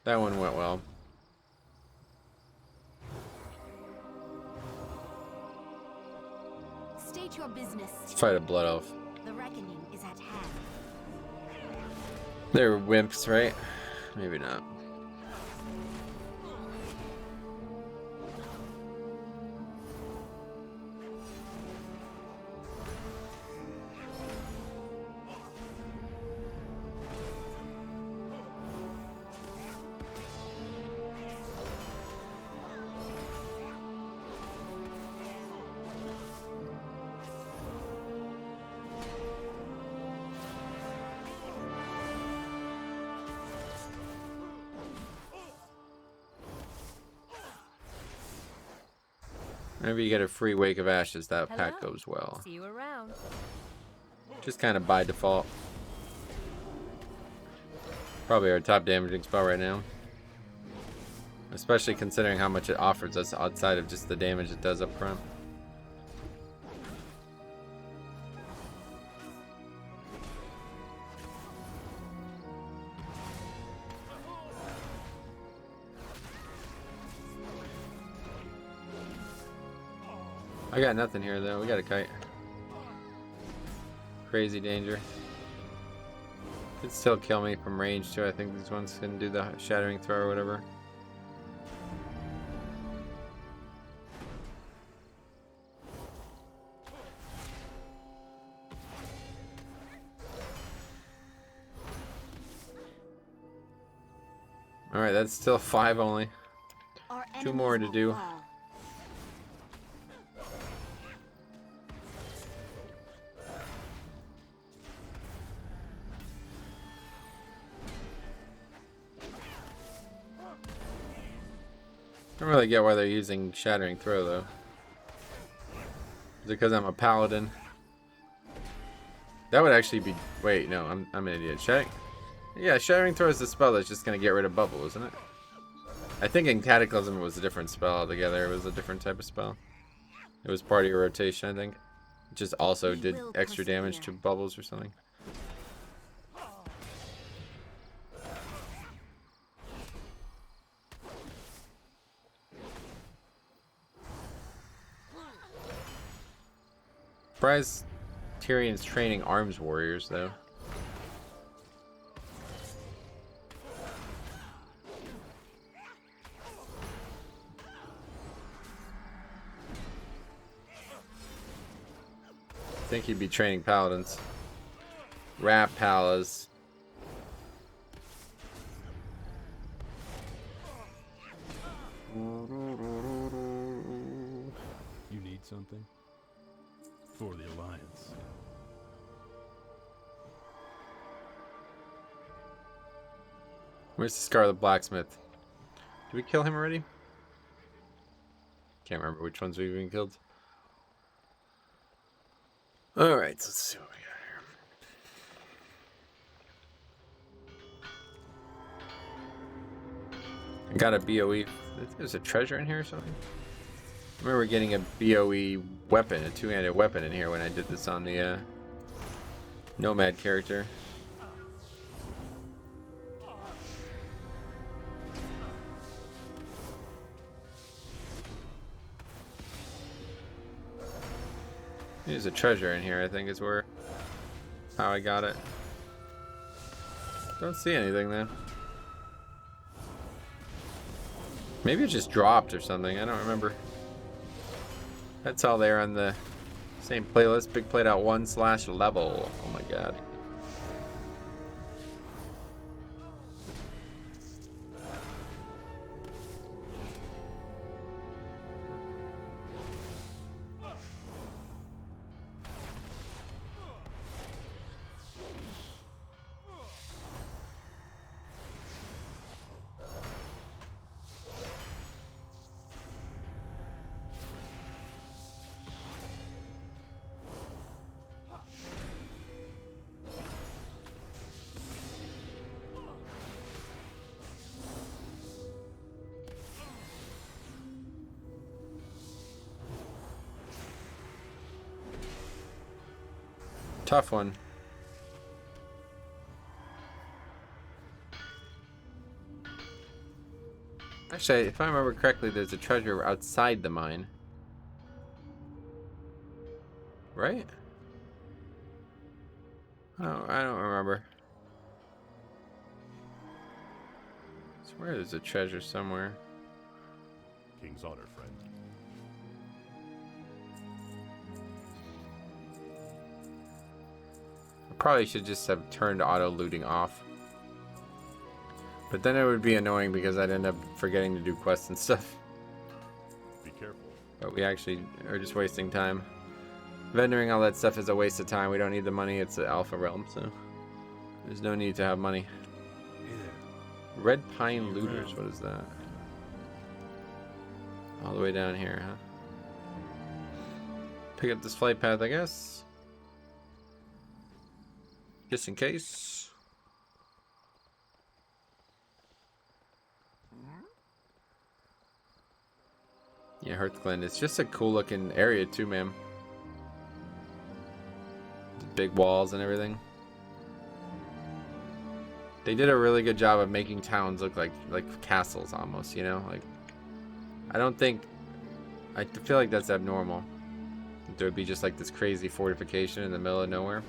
That one went well. State your business. Let's fight a blood elf. The reckoning is at hand. They're wimps, right? Maybe not. Whenever you get a free Wake of Ashes, that pack goes well. See you around. Just kind of by default. Probably our top damaging spell right now. Especially considering how much it offers us outside of just the damage it does up front. I got nothing here though. We got a kite. Crazy danger. Could still kill me from range too. I think these ones can do the shattering throw or whatever. Alright, that's still 5 only. Our 2 more enemies to do. will fall. I don't really get why they're using Shattering Throw though. Is it because I'm a Paladin? That would actually be. Wait, no, I'm an idiot. Shattering Throw is the spell that's just gonna get rid of bubble, isn't it? I think in Cataclysm it was a different spell altogether. It was a different type of spell. It was part of your rotation, I think. It just also did extra damage to bubbles or something. Surprised Tyrion's training arms warriors though. I think he'd be training paladins. Rat palas. You need something? For the Alliance. Where's the Scarlet Blacksmith? Did we kill him already? Can't remember which ones we've even killed. Alright, let's see what we got here. I got a BOE. There's a treasure in here or something? I remember getting a BOE weapon, a two-handed weapon in here when I did this on the Nomad character. There's a treasure in here, I think is where how I got it. Don't see anything then. Maybe it just dropped or something, I don't remember. That's all there on the same playlist, Big Played Out 1/level. Oh my god. Tough one. Actually, if I remember correctly, there's a treasure outside the mine. Right? Oh, I don't remember. I swear there's a treasure somewhere. King's honor, friend. Probably should just have turned auto looting off. But then it would be annoying because I'd end up forgetting to do quests and stuff. Be careful. But we actually are just wasting time. Vendoring all that stuff is a waste of time. We don't need the money. It's an alpha realm, so there's no need to have money. Hey there. Red Pine Looters, what is that? All the way down here, huh? Pick up this flight path, I guess. Just in case. Yeah, Hearthglen. It's just a cool looking area too, man. Big walls and everything. They did a really good job of making towns look like castles almost, you know? Like, I feel like that's abnormal. There would be just like this crazy fortification in the middle of nowhere.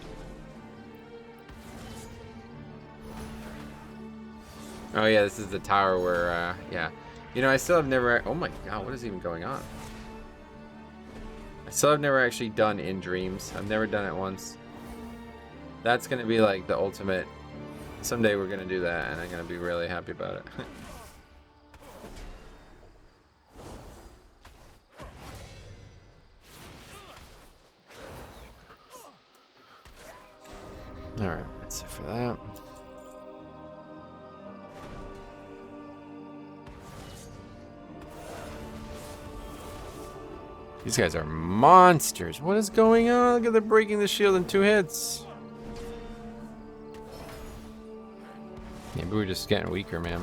Oh yeah, this is the tower where, yeah. You know, I still have never, oh my god, what is even going on? I still have never actually done In Dreams. I've never done it once. That's gonna be like the ultimate Someday we're gonna do that, and I'm gonna be really happy about it. Alright, that's it for that. These guys are monsters. What is going on? Look at them breaking the shield in 2 hits. Maybe we're just getting weaker, man.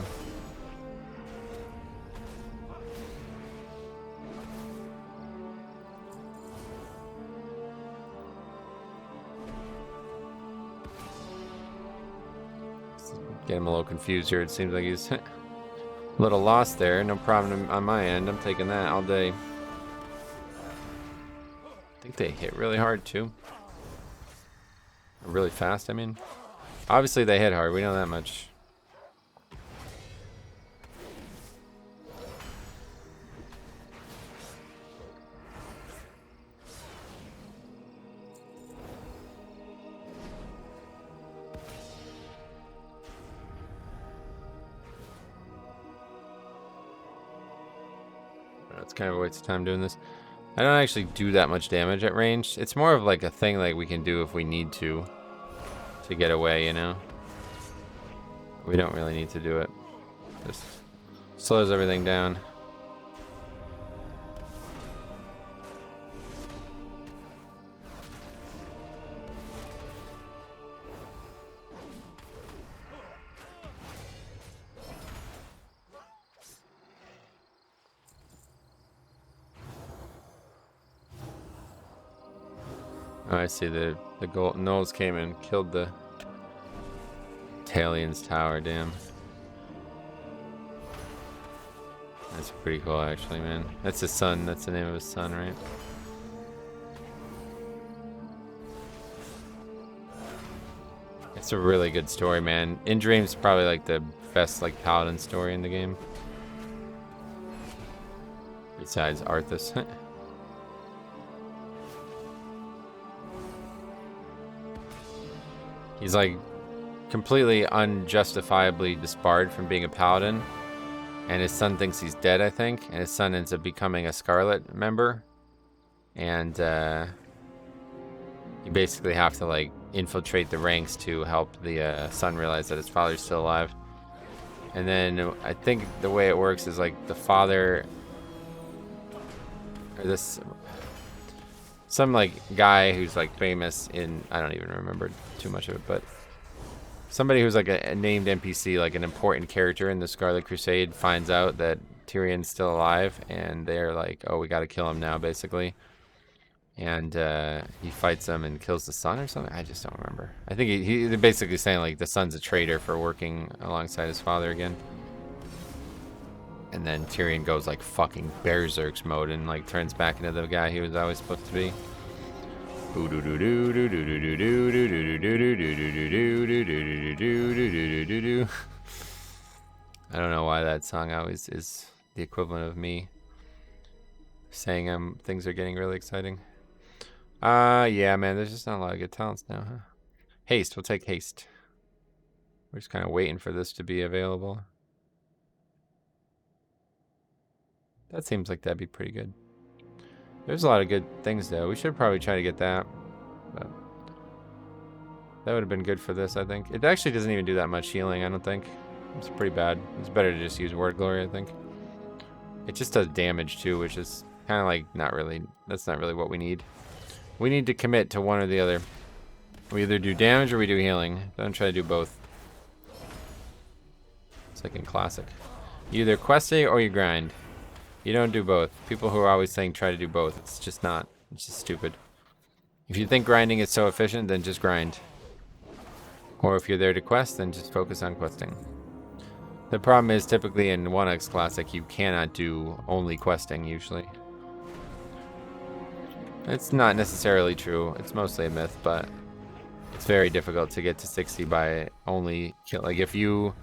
Get him a little confused here. It seems like he's a little lost there. No problem on my end. I'm taking that all day. I think they hit really hard too. Or really fast, I mean. Obviously they hit hard. We know that much. It's kind of a waste of time doing this. I don't actually do that much damage at range. It's more of like a thing like we can do if we need to get away, you know? We don't really need to do it. Just slows everything down. Oh, I see the gold Knowles came and killed the Talion's tower, damn. That's pretty cool actually, man. That's his son, that's the name of his son, right? It's a really good story, man. In Dream's probably like the best like Paladin story in the game. Besides Arthas. He's like completely unjustifiably disbarred from being a paladin, and his son thinks he's dead, I think, and his son ends up becoming a Scarlet member, and you basically have to like infiltrate the ranks to help the son realize that his father's still alive. And then I think the way it works is like the father, or this some like guy who's like famous in, I don't even remember too much of it, but somebody who's like a named NPC, like an important character in the Scarlet Crusade, finds out that Tyrion's still alive, and they're like, oh, we gotta kill him now, basically. And he fights them and kills the son or something. I just don't remember. I think he's basically saying like the son's a traitor for working alongside his father again. And then Tyrion goes like fucking berserk's mode and like turns back into the guy he was always supposed to be. I don't know why that song always is the equivalent of me saying things are getting really exciting. Yeah, man, there's just not a lot of good talents now, huh? Haste, we'll take haste. We're just kind of waiting for this to be available. That seems like that'd be pretty good. There's a lot of good things though. We should probably try to get that. But that would have been good for this, I think. It actually doesn't even do that much healing, I don't think. It's pretty bad. It's better to just use Word Glory, I think. It just does damage too, which is kind of like not really, that's not really what we need. We need to commit to one or the other. We either do damage or we do healing. Don't try to do both. It's like in Classic. You either quest it or you grind. You don't do both. People who are always saying try to do both, it's just not. It's just stupid. If you think grinding is so efficient, then just grind. Or if you're there to quest, then just focus on questing. The problem is typically in 1x Classic, you cannot do only questing usually. It's not necessarily true. It's mostly a myth, but it's very difficult to get to 60 by only kill. Like if you...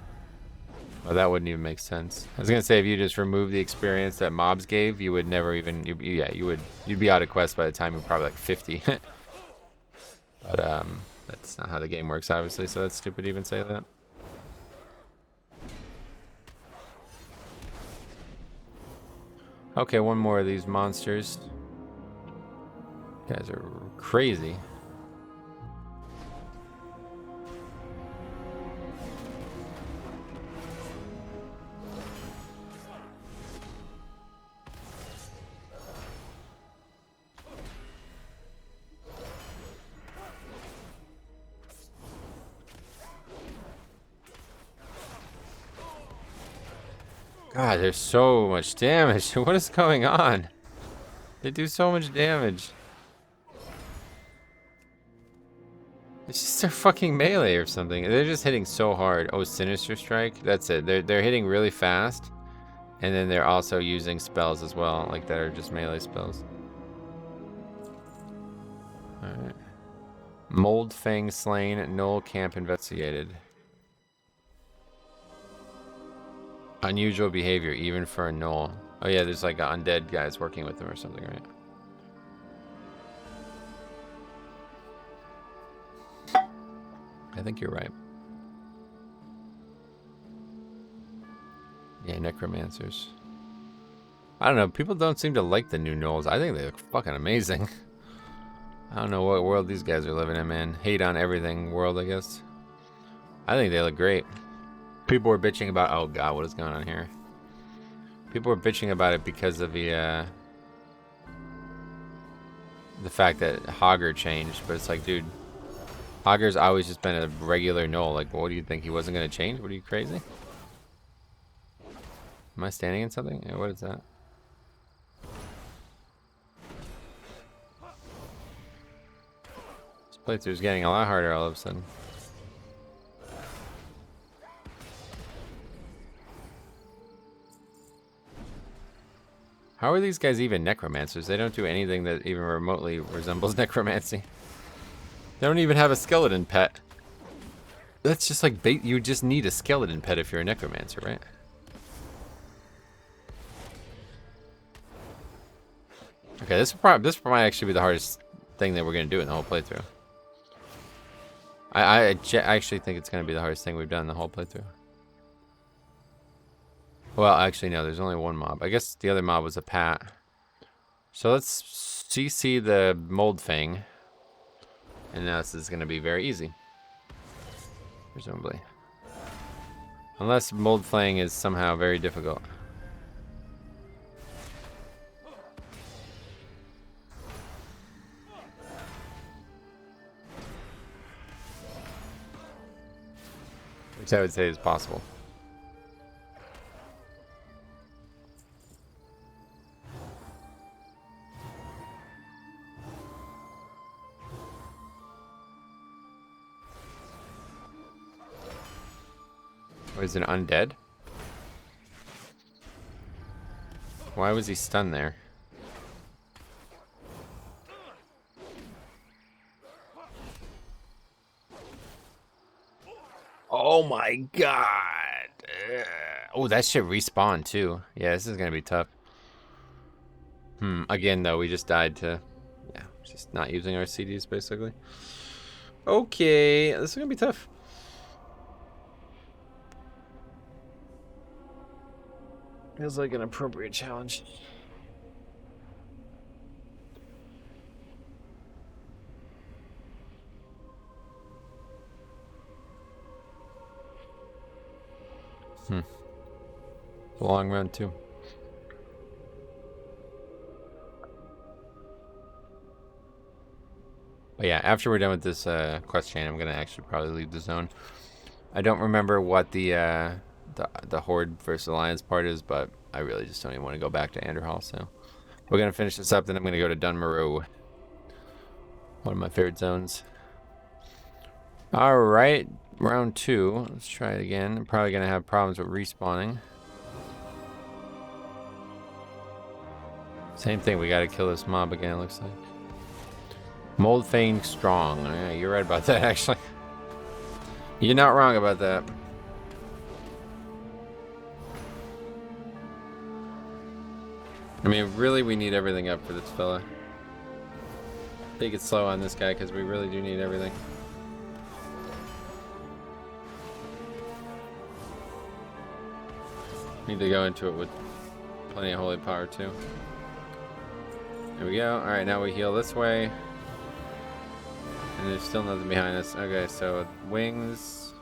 Well, that wouldn't even make sense. I was gonna say if you just remove the experience that mobs gave, you would never even. You'd be out of quest by the time you're probably like 50. But that's not how the game works, obviously. So that's stupid to even say that. Okay, one more of these monsters. You guys are crazy. God, there's so much damage. What is going on? They do so much damage. It's just their fucking melee or something. They're just hitting so hard. Oh, Sinister Strike? That's it. They're hitting really fast. And then they're also using spells as well, like that are just melee spells. Alright. Mold Fang slain, Null camp investigated. Unusual behavior, even for a Null. Oh yeah, there's like undead guys working with them or something, right? I think you're right. Yeah, necromancers. I don't know, people don't seem to like the new Gnolls. I think they look fucking amazing. I don't know what world these guys are living in, man. Hate on everything world, I guess. I think they look great. People were bitching about, oh god, what is going on here? People were bitching about it because of the fact that Hogger changed, but it's like, dude, Hogger's always just been a regular Gnoll. Like, what do you think? He wasn't gonna change? What are you, crazy? Am I standing in something? Yeah, what is that? This playthrough's getting a lot harder all of a sudden. How are these guys even necromancers? They don't do anything that even remotely resembles necromancy. They don't even have a skeleton pet. That's just like bait. You just need a skeleton pet if you're a necromancer, right? Okay, this might actually be the hardest thing that we're gonna do in the whole playthrough. I actually think it's gonna be the hardest thing we've done in the whole playthrough. Well, actually, no, there's only one mob. I guess the other mob was a pat. So let's CC the Mold Fang. And now this is going to be very easy. Presumably. Unless Mold Fang is somehow very difficult. Which I would say is possible. Was it undead? Why was he stunned there? Oh my god! Oh, that should respawn too. Yeah, this is gonna be tough. Again, though, we just died to... Yeah, just not using our CDs, basically. Okay, this is gonna be tough. Feels like an appropriate challenge. It's a long run too. But yeah, after we're done with this quest chain, I'm gonna actually probably leave the zone. I don't remember what the Horde versus Alliance part is, but I really just don't even want to go back to Anderhall, so we're gonna finish this up, then I'm gonna go to Dunmaru. One of my favorite zones. Alright, round 2. Let's try it again. I'm probably gonna have problems with respawning. Same thing, we gotta kill this mob again, it looks like. Mold Fang strong. Yeah, you're right about that, actually. You're not wrong about that. I mean, really, we need everything up for this fella. Take it slow on this guy, because we really do need everything. Need to go into it with Plenty of holy power too. There we go. Alright, now we heal this way. And there's still nothing behind us. Okay, so wings.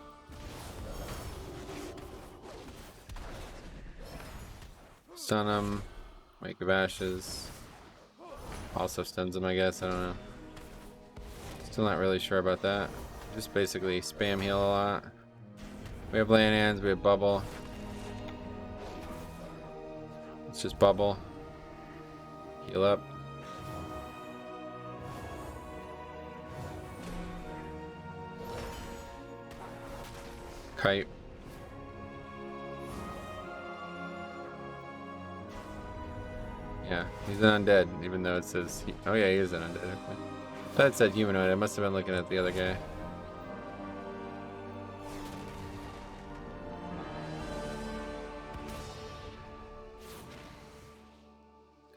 Stun him. Wake of Ashes. Also stuns him, I guess. I don't know. Still not really sure about that. Just basically spam heal a lot. We have land hands, we have bubble. Let's just bubble. Heal up. Kite. Yeah, he's an undead, even though it says oh yeah, he is an undead. Okay. I thought it said humanoid. I must have been looking at the other guy.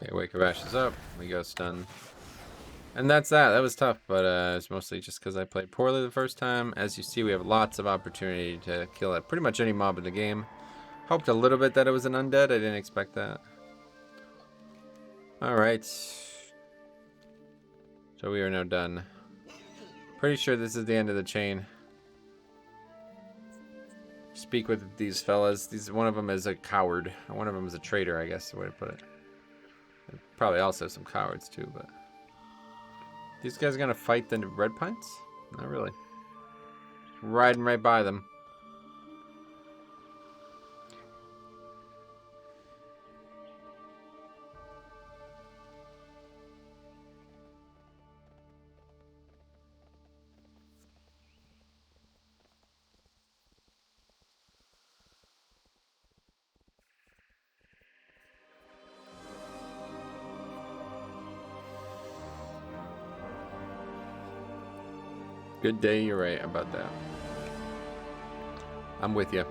Okay, Wake of Ashes up. We go stun. And that's that. That was tough, but it's mostly just because I played poorly the first time. As you see, we have lots of opportunity to kill pretty much any mob in the game. Hoped a little bit that it was an undead. I didn't expect that. Alright. So we are now done. Pretty sure this is the end of the chain. Speak with these fellas. One of them is a coward. One of them is a traitor, I guess the way to put it. Probably also some cowards too, but... These guys are gonna fight the Red Pines? Not really. Riding right by them. Good day, you're right about that. I'm with you.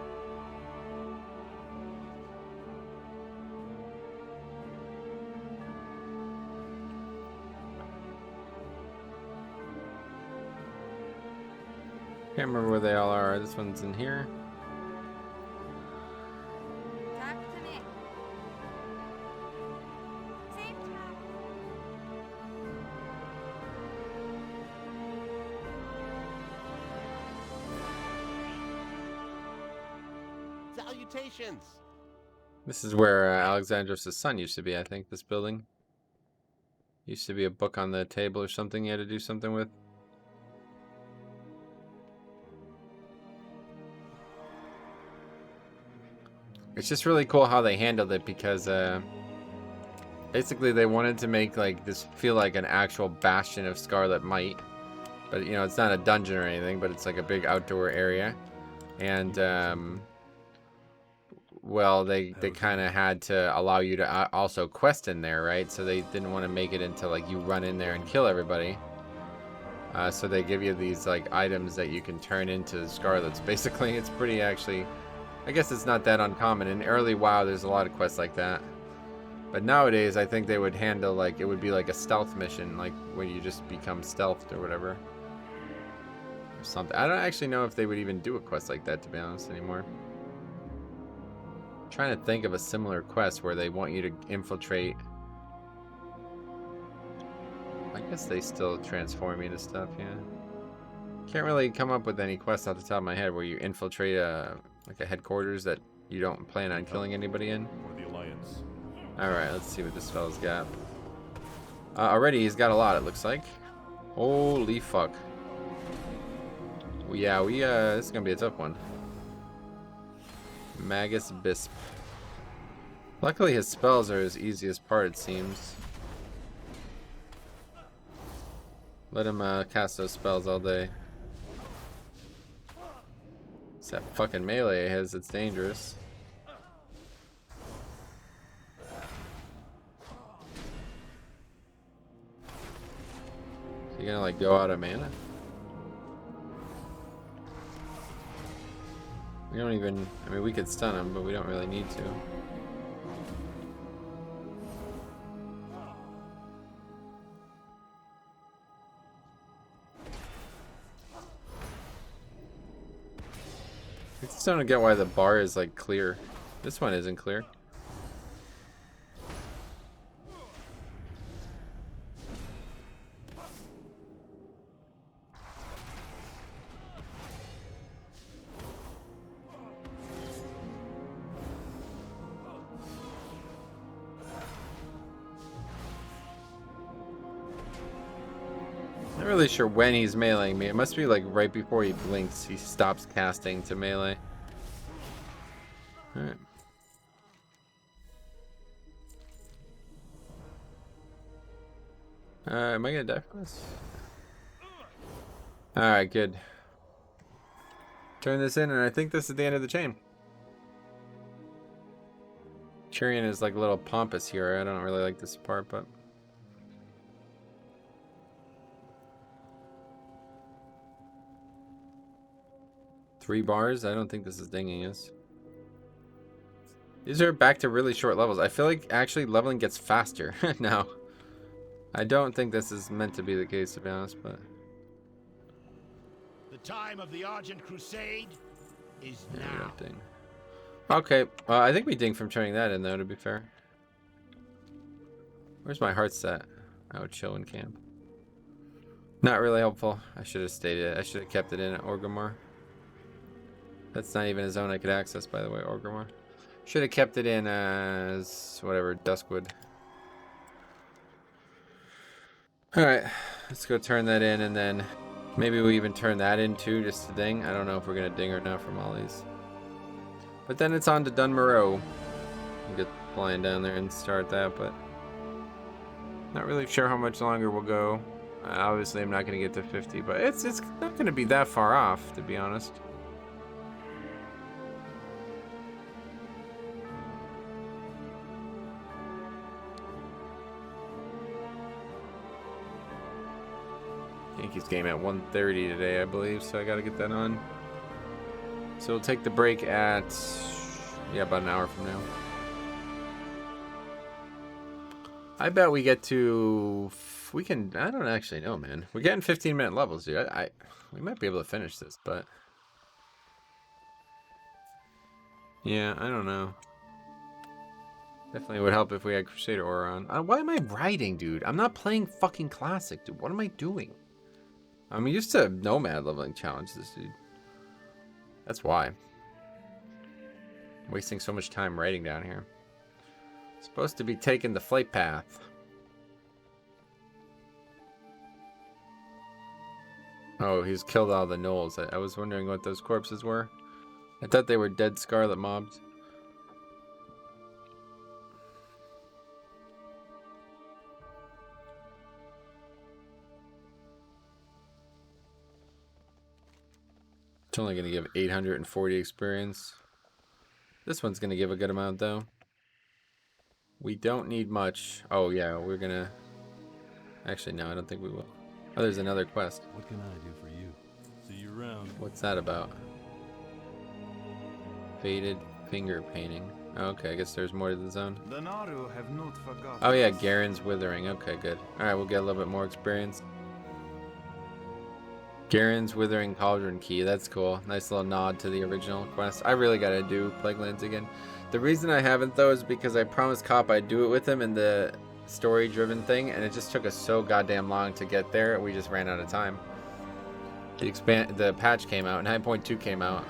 Can't remember where they all are. This one's in here. Talk to me. Same time. Salutations! This is where Alexandros' son used to be, I think, this building. Used to be a book on the table or something you had to do something with. It's just really cool how they handled it because basically they wanted to make like this feel like an actual bastion of Scarlet Might. But you know, it's not a dungeon or anything, but it's like a big outdoor area. And well, they kind of had to allow you to also quest in there, right? So they didn't want to make it into like you run in there and kill everybody. So they give you these like items that you can turn into Scarlets. Basically, it's pretty actually... I guess it's not that uncommon. In early WoW, there's a lot of quests like that. But nowadays, I think they would handle like... It would be like a stealth mission, like when you just become stealthed or whatever. Or something. I don't actually know if they would even do a quest like that, to be honest, anymore. I'm trying to think of a similar quest where they want you to infiltrate... I guess they still transform you to stuff, yeah. Can't really come up with any quests off the top of my head where you infiltrate like a headquarters that you don't plan on killing anybody in. For the Alliance. Alright, let's see what this fella's got. Already he's got a lot, it looks like. Holy fuck. Well, yeah, this is gonna be a tough one. Magus Bisp. Luckily his spells are his easiest part, it seems. Let him cast those spells all day. It's that fucking melee of his, it's dangerous. Is he gonna like go out of mana? We don't even, I mean we could stun him, but we don't really need to. I just don't get why the bar is like clear. This one isn't clear. Not really sure when he's meleeing me. It must be like right before he blinks, he stops casting to melee. Alright. Am I gonna die from this? Alright, good. Turn this in, and I think this is the end of the chain. Tyrion is like a little pompous here. I don't really like this part, but... Three bars? I don't think this is dinging us. These are back to really short levels. I feel like actually leveling gets faster now. I don't think this is meant to be the case, to be honest, but... The time of the Argent Crusade is yeah, now. Ding. Okay, I think we ding from turning that in, though, to be fair. Where's my heart set? I would chill in camp. Not really helpful. I should have stayed it. I should have kept it in at Orgrimmar. That's not even a zone I could access, by the way, Orgrimmar. Should have kept it in as whatever, Duskwood. Alright, let's go turn that in, and then maybe we even turn that in too, just to ding. I don't know if we're gonna ding or not from all these. But then it's on to Dunmoreau. We'll get flying down there and start that, but not really sure how much longer we'll go. Obviously, I'm not gonna get to 50, but it's not gonna be that far off, to be honest. Yankees game at 1:30 today, I believe, so I gotta get that on. So we'll take the break at, yeah, about an hour from now. I bet we get to, I don't actually know, man. We're getting 15-minute levels, dude. We might be able to finish this, but yeah, I don't know. Definitely would help if we had Crusader Aura on. Why am I riding, dude? I'm not playing fucking Classic, dude. What am I doing? I'm used to Nomad leveling challenges, dude. That's why. I'm wasting so much time riding down here. Supposed to be taking the flight path. Oh, he's killed all the gnolls. I was wondering what those corpses were. I thought they were dead Scarlet mobs. It's only going to give 840 experience. This one's going to give a good amount, though. We don't need much. Oh, yeah, we're going to... Actually, no, I don't think we will. Oh, there's another quest. What can I do for you? See you around. What's that about? Faded finger painting. Okay, I guess there's more to the zone. The Naru have not forgotten. Oh, yeah, Garen's Withering. Okay, good. Alright, we'll get a little bit more experience. Garen's Withering Cauldron Key. That's cool. Nice little nod to the original quest. I really gotta do Plaguelands again. The reason I haven't, though, is because I promised Cop I'd do it with him in the story-driven thing, and it just took us so goddamn long to get there. We just ran out of time. The patch came out. 9.2 came out.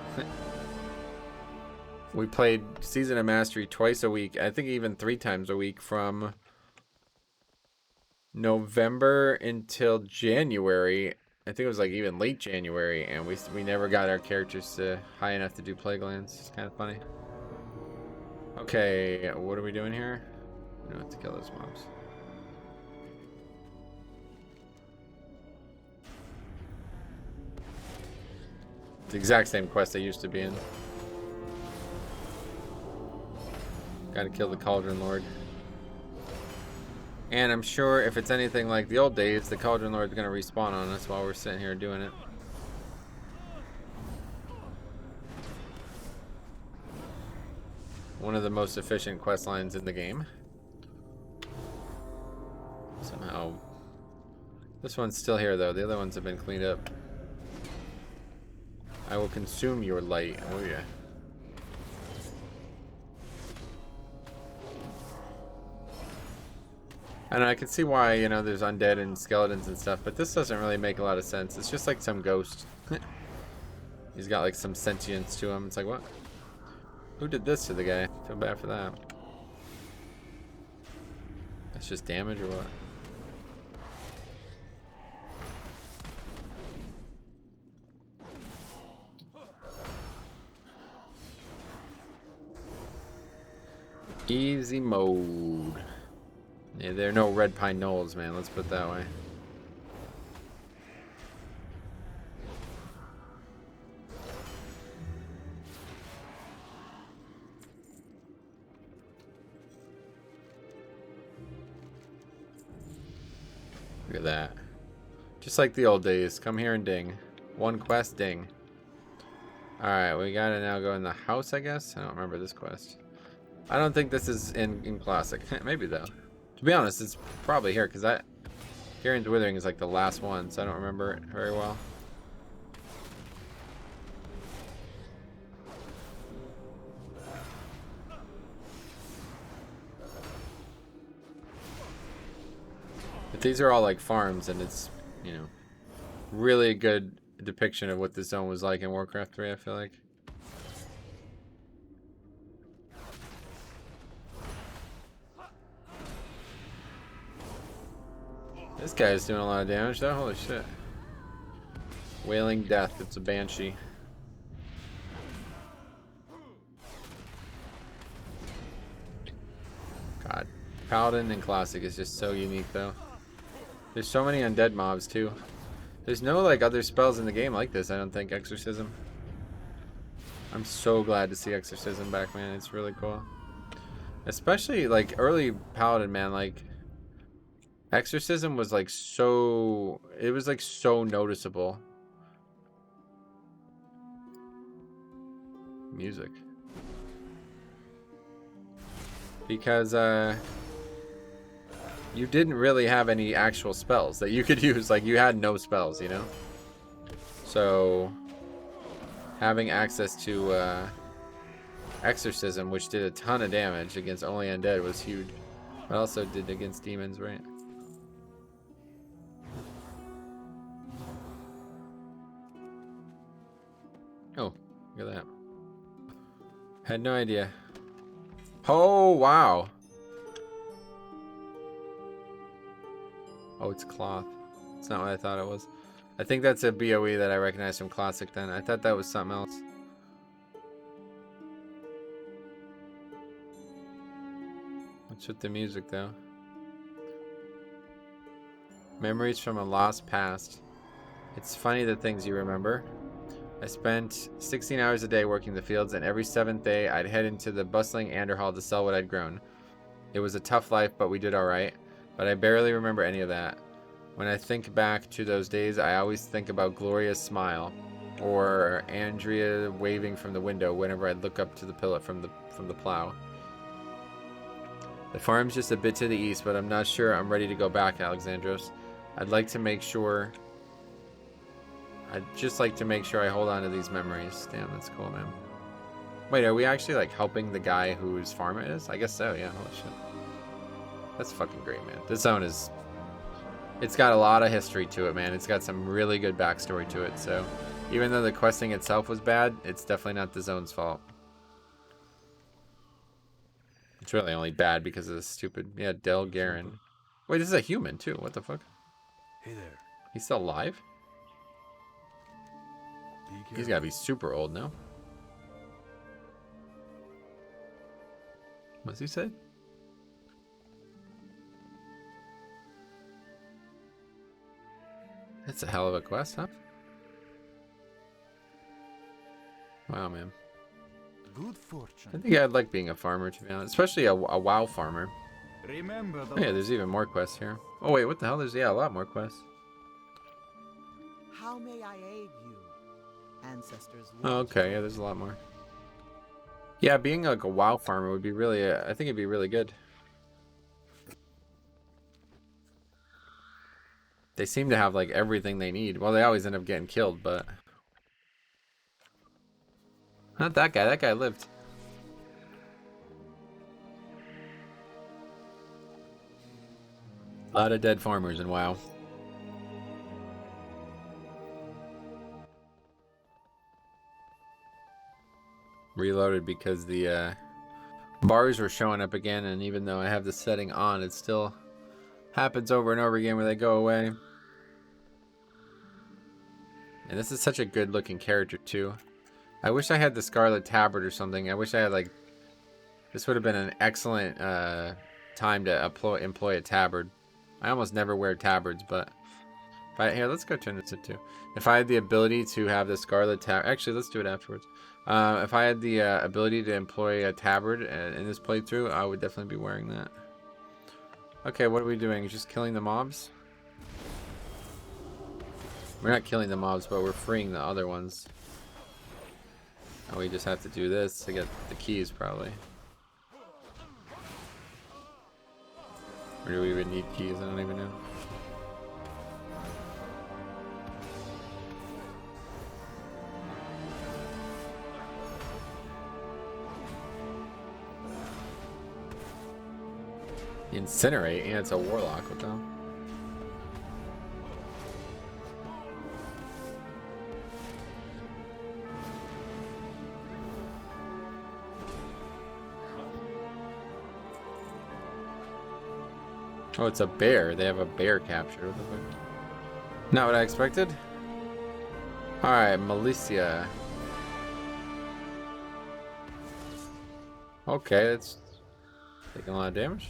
We played Season of Mastery twice a week. I think even 3 times a week from November until January. I think it was like even late January, and we never got our characters to high enough to do Plaguelands. It's kind of funny. Okay, what are we doing here? We don't have to kill those mobs. It's the exact same quest I used to be in. Gotta kill the Cauldron Lord. And I'm sure if it's anything like the old days, the Cauldron Lord's gonna respawn on us while we're sitting here doing it. One of the most efficient quest lines in the game. Somehow. This one's still here though. The other ones have been cleaned up. I will consume your light. Oh yeah. And I can see why, you know, there's undead and skeletons and stuff, but this doesn't really make a lot of sense. It's just like some ghost. He's got like some sentience to him. It's like, what? Who did this to the guy? Feel bad for that. That's just damage or what? Easy mode. Yeah, there are no red pine knolls, man. Let's put it that way. Look at that. Just like the old days. Come here and ding. One quest, ding. Alright, we gotta now go in the house, I guess? I don't remember this quest. I don't think this is in Classic. Maybe, though. To be honest, it's probably here, because Garen's Withering is like the last one, so I don't remember it very well. But these are all like farms, and it's, you know, really a good depiction of what the zone was like in Warcraft 3, I feel like. This guy is doing a lot of damage though, holy shit. Wailing Death, it's a Banshee. God, Paladin and Classic is just so unique though. There's so many undead mobs too. There's no like other spells in the game like this, I don't think. Exorcism. I'm so glad to see Exorcism back, man. It's really cool. Especially like early Paladin, man, like Exorcism was like so, it was like so noticeable. Music. Because you didn't really have any actual spells that you could use. Like you had no spells, you know? So having access to Exorcism, which did a ton of damage against only undead, was huge. But also did against demons, right? Oh, look at that. Had no idea. Oh, wow. Oh, it's cloth. It's not what I thought it was. I think that's a BOE that I recognize from Classic then. I thought that was something else. What's with the music though? Memories from a lost past. It's funny the things you remember. I spent 16 hours a day working the fields, and every 7th day I'd head into the bustling Anderhall to sell what I'd grown. It was a tough life, but we did alright. But I barely remember any of that. When I think back to those days, I always think about Gloria's smile, or Andrea waving from the window whenever I'd look up to the pillar from the plow. The farm's just a bit to the east, but I'm not sure I'm ready to go back, Alexandros. I'd just like to make sure I hold on to these memories. Damn, that's cool, man. Wait, are we actually like helping the guy whose farm it is? I guess so, yeah, holy shit. That's fucking great, man. This zone is, it's got a lot of history to it, man. It's got some really good backstory to it, so even though the questing itself was bad, it's definitely not the zone's fault. It's really only bad because of the stupid, yeah, Del Garen. Wait, this is a human too, what the fuck? Hey there. He's still alive? He's gotta be super old now. What's he say? That's a hell of a quest, huh? Wow, man. Good fortune. I think I'd like being a farmer, to be honest. Especially a WoW farmer. Remember the Oh, yeah, there's even more quests here. Oh, wait, what the hell? There's, yeah, a lot more quests. How may I aid you? Ancestors. Oh, okay, yeah, there's a lot more. Yeah, being like a WoW farmer would be really, I think it'd be really good. They seem to have like everything they need. Well, they always end up getting killed, but not that guy. That guy lived. A lot of dead farmers in WoW. Reloaded because the bars were showing up again, and even though I have the setting on, it still happens over and over again where they go away. And this is such a good looking character too. I wish I had the Scarlet Tabard or something. I wish I had like This would have been an excellent time to employ a tabard. I almost never wear tabards, but here, let's go turn this into. If I had the ability to have the Scarlet Tabard, actually, let's do it afterwards. If I had the ability to employ a tabard in this playthrough, I would definitely be wearing that. Okay, what are we doing? Just killing the mobs? We're not killing the mobs, but we're freeing the other ones. And we just have to do this to get the keys, probably. Or do we even need keys? I don't even know. Incinerate? Yeah, it's a warlock. What the hell? Oh, it's a bear. They have a bear captured. What the fuck? Not what I expected. Alright, Militia. Okay, it's taking a lot of damage.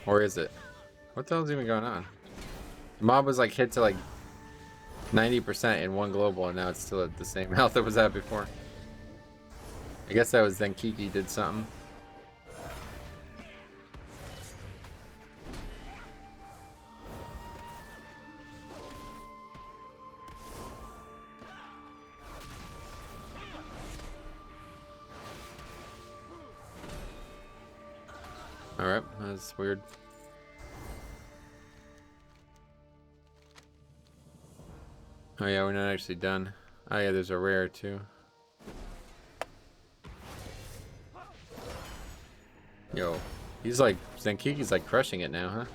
Or is it? What the hell's even going on? The mob was like hit to like 90% in one global, and now it's still at the same health it was at before. I guess that was Zenkiki did something. Alright, that's weird. Oh yeah, we're not actually done. Oh yeah, there's a rare too. Yo, he's like, Zenkiki's like crushing it now, huh?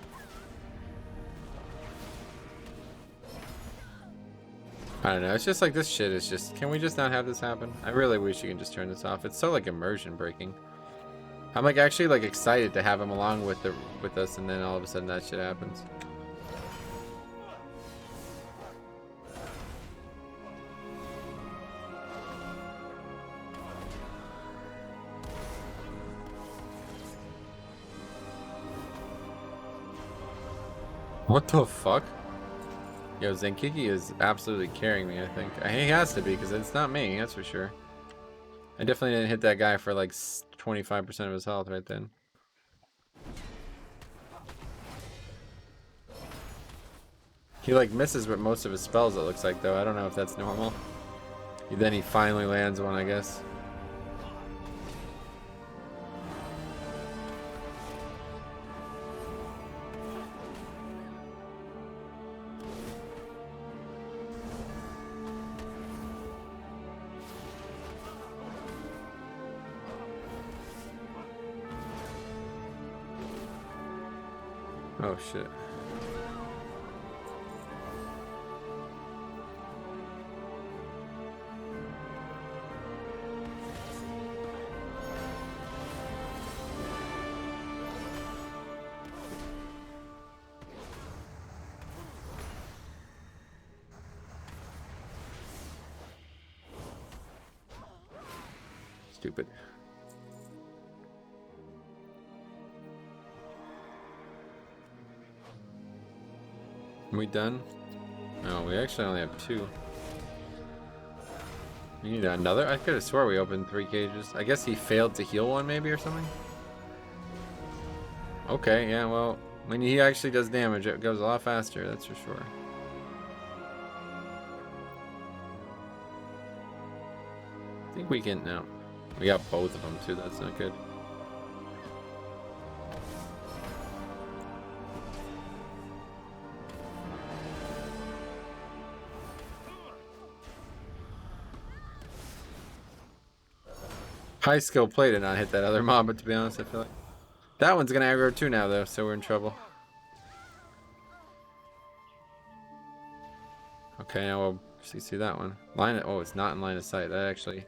I don't know, it's just like this shit is just, can we just not have this happen? I really wish you can just turn this off. It's so like immersion breaking. I'm like actually like excited to have him along with us, and then all of a sudden that shit happens. What the fuck? Yo, Zenkiki is absolutely carrying me, I think. He has to be, because it's not me, that's for sure. I definitely didn't hit that guy for like 25% of his health right then. He like misses with most of his spells, it looks like, though. I don't know if that's normal. Then he finally lands one, I guess. Oh shit. Stupid. Are we done? No, we actually only have 2. We need another? I could have swore we opened 3 cages. I guess he failed to heal one maybe or something? Okay, yeah, well, when he actually does damage, it goes a lot faster, that's for sure. I think we can, no. We got both of them too, that's not good. High skill play to not hit that other mob, but to be honest, I feel like that one's gonna aggro too now, though, so we're in trouble. Okay, now we'll see that one. Oh, it's not in line of sight. That actually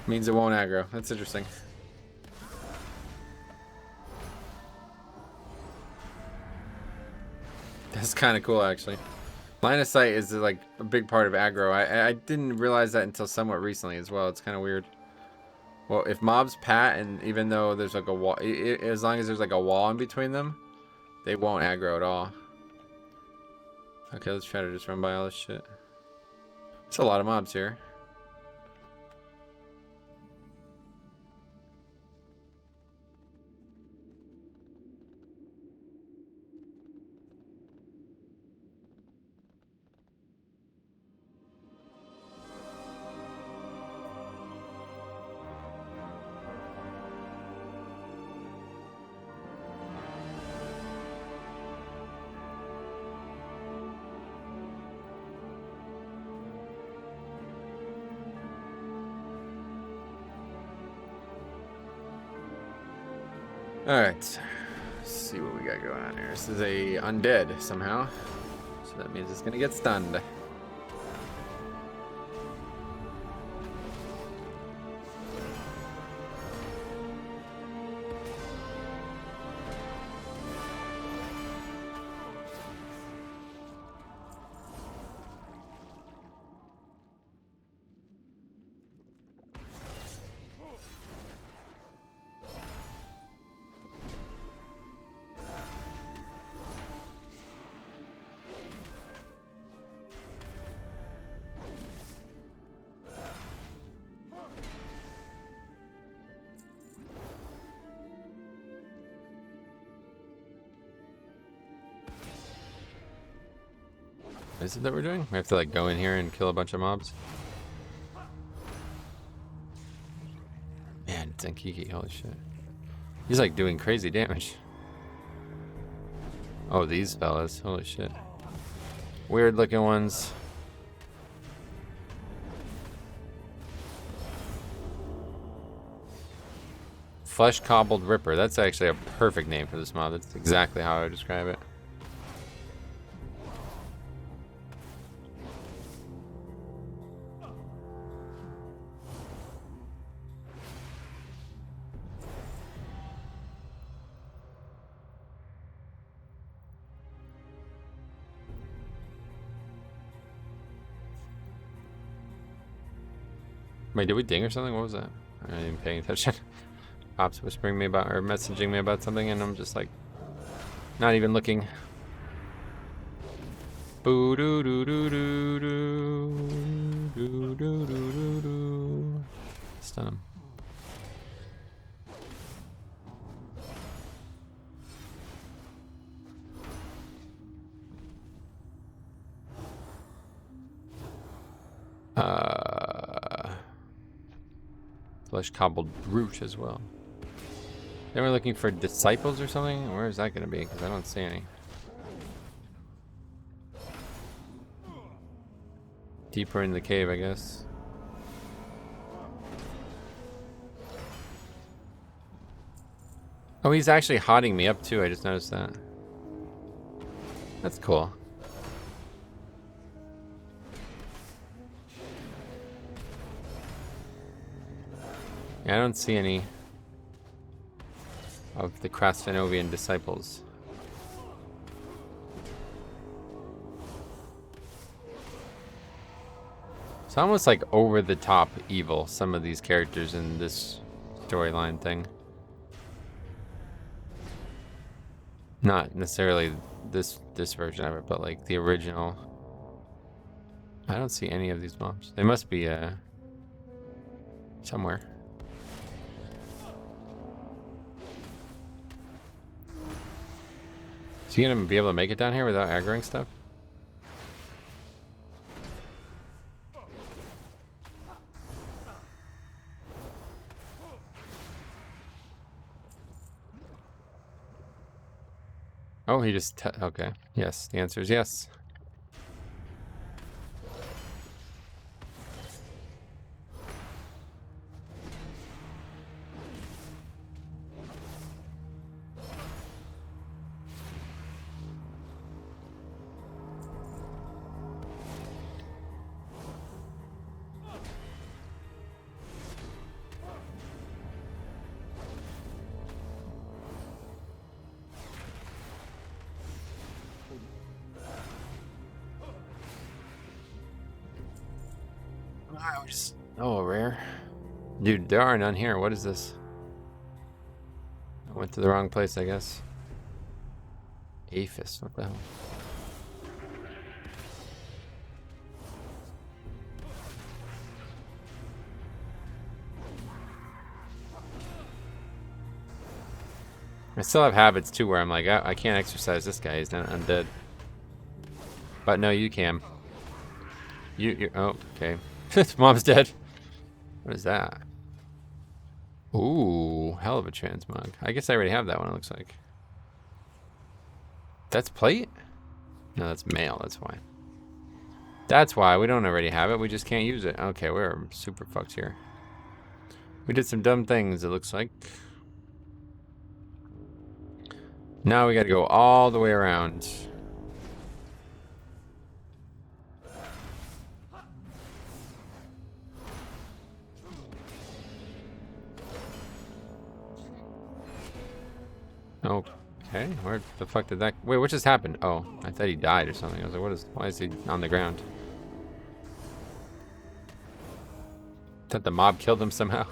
means it won't aggro. That's interesting. That's kind of cool, actually. Line of sight is like a big part of aggro. I didn't realize that until somewhat recently as well. It's kind of weird. Well, if mobs pat, and even though there's like a wall, as long as there's like a wall in between them, they won't aggro at all. Okay, let's try to just run by all this shit. It's a lot of mobs here. Alright, let's see what we got going on here. This is a undead somehow, so that means it's gonna get stunned. Is it that we're doing? We have to like go in here and kill a bunch of mobs? Man, it's Enkiki, holy shit. He's like doing crazy damage. Oh, these fellas, holy shit. Weird looking ones. Flesh Cobbled Ripper. That's actually a perfect name for this mob. That's exactly how I would describe it. Wait, did we ding or something? What was that? I didn't even pay attention. Ops whispering me about, or messaging me about something, and I'm just like, not even looking. Boo doo doo doo doo doo doo doo doo doo. Stun him. Flesh Cobbled Root as well. Then we're looking for disciples or something? Where is that going to be? Because I don't see any. Deeper in the cave, I guess. Oh, he's actually hotting me up too. I just noticed that. That's cool. Yeah, I don't see any of the Krasnovian disciples. It's almost like over the top evil, some of these characters in this storyline thing. Not necessarily this version of it, but like the original. I don't see any of these mobs. They must be somewhere. Is he gonna be able to make it down here without aggroing stuff? Oh, he just okay. Yes, the answer is yes. Alright, we just... Oh, rare. Dude, there are none here. What is this? I went to the wrong place, I guess. Aphis, what the hell? I still have habits too where I'm like, I can't exercise this guy, he's not undead. But no, you can. You're oh, okay. Mom's dead. What is that? Ooh, hell of a transmog. I guess I already have that one, it looks like. That's plate? No, that's mail, that's why. That's why, we don't already have it, we just can't use it. Okay, we're super fucked here. We did some dumb things, it looks like. Now we gotta go all the way around. Okay, where the fuck did that... Wait, what just happened? Oh, I thought he died or something. I was like, why is he on the ground? Thought the mob killed him somehow.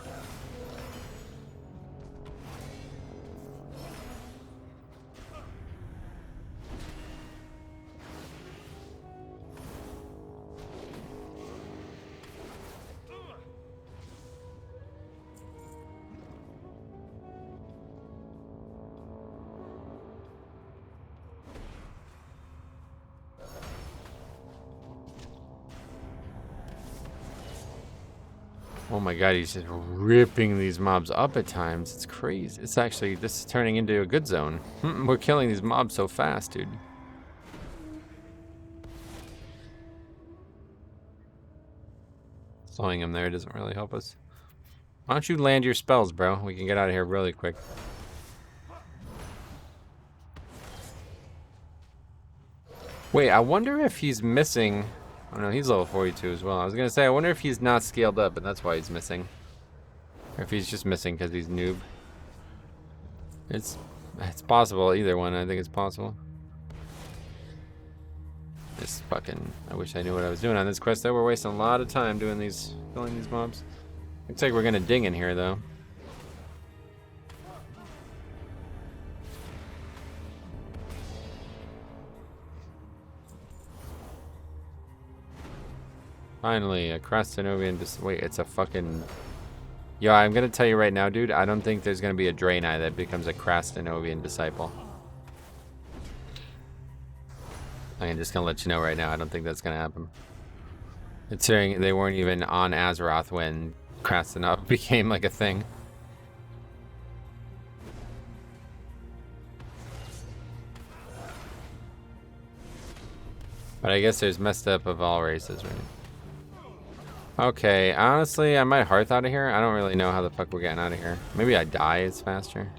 Oh my god, he's just ripping these mobs up at times. It's crazy. It's actually, this is turning into a good zone. We're killing these mobs so fast, dude. Slowing him there doesn't really help us. Why don't you land your spells, bro? We can get out of here really quick. Wait, I wonder if he's missing... Oh no, he's level 42 as well. I was gonna say, I wonder if he's not scaled up and that's why he's missing. Or if he's just missing because he's noob. It's possible, either one, I think it's possible. This fucking, I wish I knew what I was doing on this quest though. We're wasting a lot of time doing these, killing these mobs. Looks like we're gonna ding in here though. Finally, a Crastanovian wait, it's a fucking... Yo, I'm gonna tell you right now, dude, I don't think there's gonna be a Draenei that becomes a Crastanovian disciple. I'm just gonna let you know right now, I don't think that's gonna happen. Considering they weren't even on Azeroth when Krastanov became like a thing. But I guess there's messed up of all races, right? Okay, honestly, I might hearth out of here. I don't really know how the fuck we're getting out of here. Maybe I die, it's faster.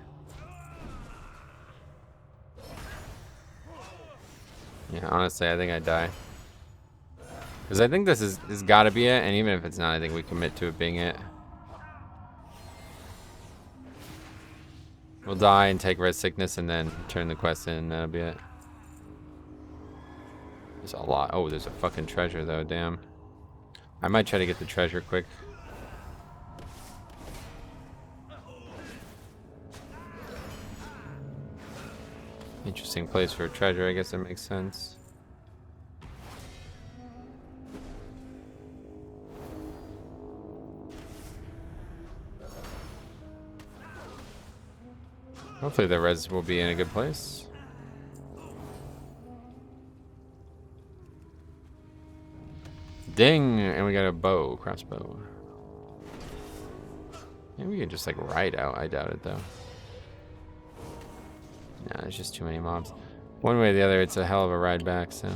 Yeah, honestly, I think I die. Because I think this is gotta be it, and even if it's not, I think we commit to it being it. We'll die and take red sickness and then turn the quest in, and that'll be it. There's a lot. Oh, there's a fucking treasure though, damn. I might try to get the treasure quick. Interesting place for a treasure, I guess that makes sense. Hopefully the res will be in a good place. Ding! And we got a bow, crossbow. Maybe we can just like ride out. I doubt it though. Nah, there's just too many mobs. One way or the other, it's a hell of a ride back, so.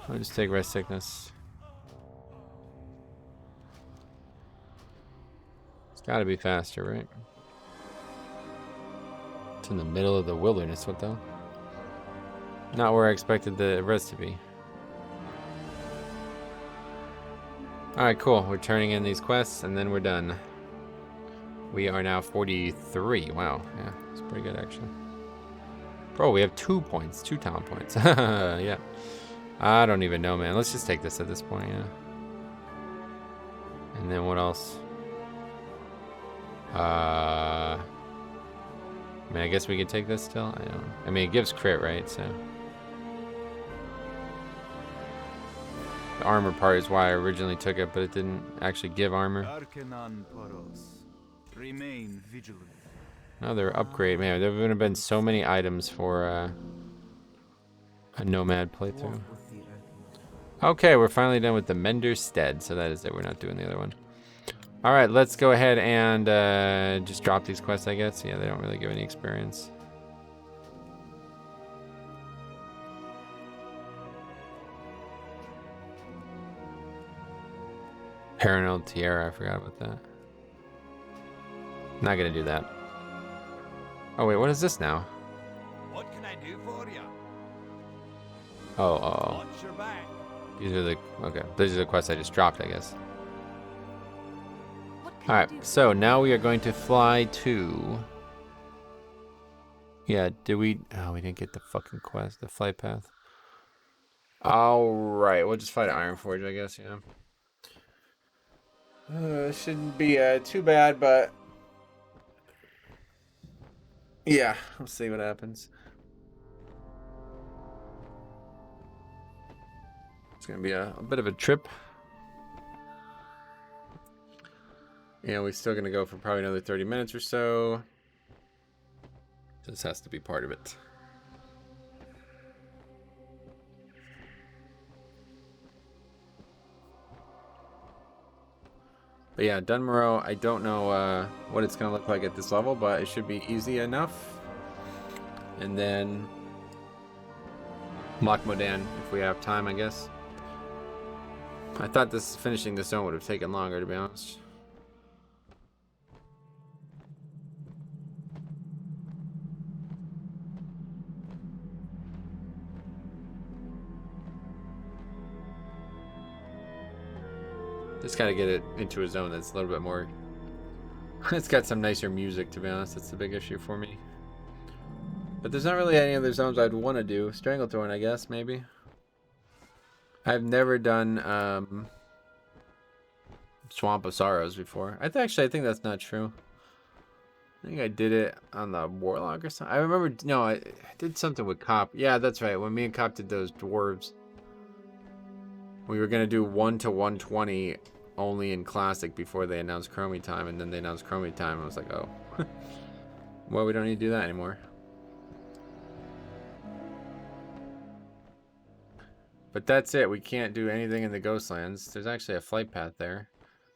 I'll just take rest sickness. It's gotta be faster, right? It's in the middle of the wilderness, what though? Not where I expected the rest to be. Alright, cool. We're turning in these quests and then we're done. We are now 43. Wow. Yeah, it's pretty good actually. Bro, we have 2 points. 2 talent points. Yeah. I don't even know, man. Let's just take this at this point, yeah. And then what else? I mean, I guess we could take this still. I don't. I mean, it gives crit, right? So the armor part is why I originally took it, but it didn't actually give armor. Arcanon Poros. Remain vigilant. Another upgrade, man. There would have been so many items for a nomad playthrough. Walk with the earth. Okay, we're finally done with the Mender's Stead, so that is it. We're not doing the other one. All right, let's go ahead and just drop these quests, I guess. Yeah, they don't really give any experience. Paranoid Tiara, I forgot about that. Not gonna do that. Oh wait, what is this now? What can I do for you? Oh, Watch your back. these are the okay. These are the quests I just dropped, I guess. What can All I right, do for so you? now we are going to fly to. Yeah, did we? Oh, we didn't get the fucking quest, the flight path. All right, we'll just fly to Ironforge, I guess. Yeah. Shouldn't be too bad, but yeah, we'll see what happens. It's gonna be a bit of a trip. Yeah, we're still gonna go for probably another 30 minutes or so. This has to be part of it. But yeah, Dunmorrow, I don't know what it's going to look like at this level, but it should be easy enough. And then Modan if we have time, I guess. I thought finishing this zone would have taken longer, to be honest. Just gotta get it into a zone that's a little bit more. It's got some nicer music, to be honest. That's the big issue for me. But there's not really any other zones I'd want to do. Stranglethorn, I guess, maybe. I've never done Swamp of Sorrows before. Actually, I think that's not true. I think I did it on the Warlock or something. I remember, no, I did something with Cop. Yeah, that's right. When me and Cop did those dwarves, we were gonna do 1 to 120 only in Classic before they announced Chromie time, and then they announced Chromie time. I was like, oh, well, we don't need to do that anymore. But that's it. We can't do anything in the Ghostlands. There's actually a flight path there.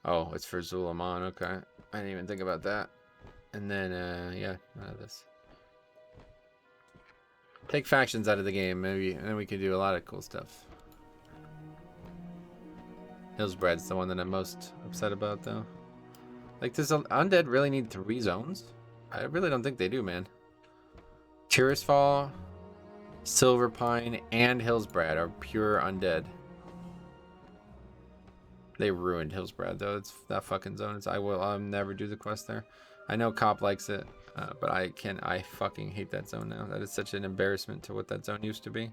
Oh, it's for Zulaman. Okay, I didn't even think about that. And then, yeah, none of this. Take factions out of the game, maybe, and then we can do a lot of cool stuff. Hillsbred's the one that I'm most upset about, though. Like, does Undead really need 3 zones? I really don't think they do, man. Tirisfal, Silverpine, and Hillsbrad are pure undead. They ruined Hillsbrad, though. It's that fucking zone. I'll never do the quest there. I know Cop likes it, but I fucking hate that zone now. That is such an embarrassment to what that zone used to be.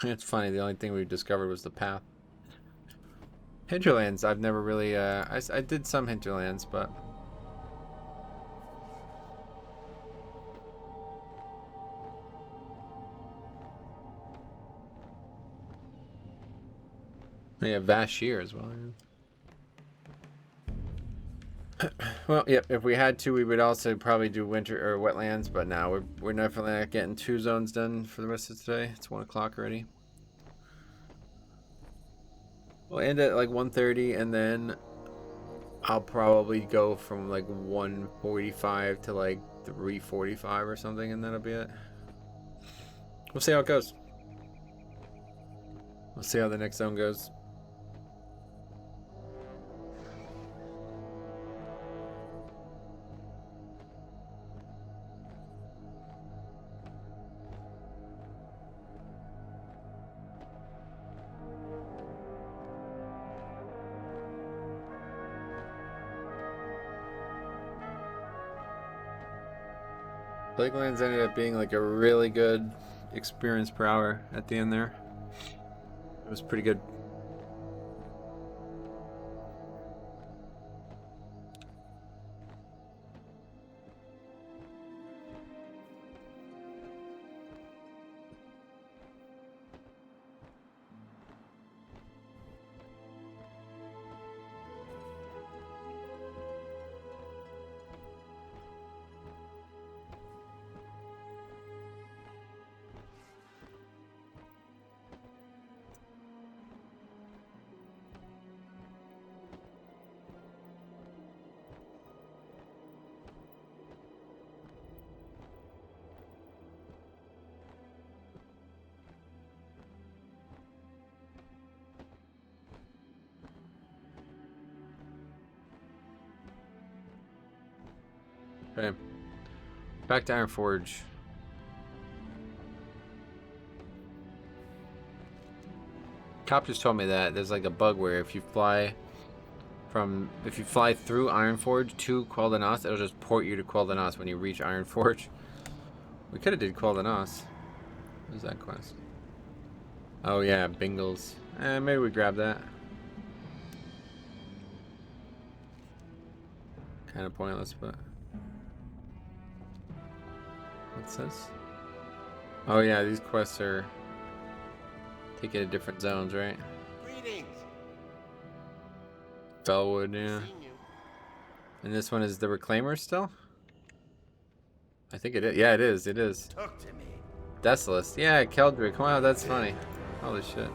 It's funny, the only thing we discovered was the path. Hinterlands, I've never really, I did some Hinterlands, but... Yeah, Vashir as well. Yeah. Well, yep. If we had to, we would also probably do winter or wetlands. But now we're definitely not getting 2 zones done for the rest of today. It's 1 o'clock already. We'll end at like 1:30, and then I'll probably go from like 1:45 to like 3:45 or something, and that'll be it. We'll see how it goes. We'll see how the next zone goes. Plaguelands ended up being like a really good experience per hour at the end there. was pretty good. Okay. Back to Ironforge. Cop just told me that there's like a bug where if you fly through Ironforge to Quel'Danos, it'll just port you to Quel'Danos when you reach Ironforge. We could have did Quel'Danos. What is that quest? Oh yeah, Bingles. Maybe we grab that. Kind of pointless, but what's this? Oh yeah, these quests are take you to different zones, right? Greetings. Bellwood, yeah. Seen you. And this one is the Reclaimer still? I think it is. Yeah, it is. It is. Talk to me. Desolus. Yeah, Keldric. Wow, that's funny. Holy shit.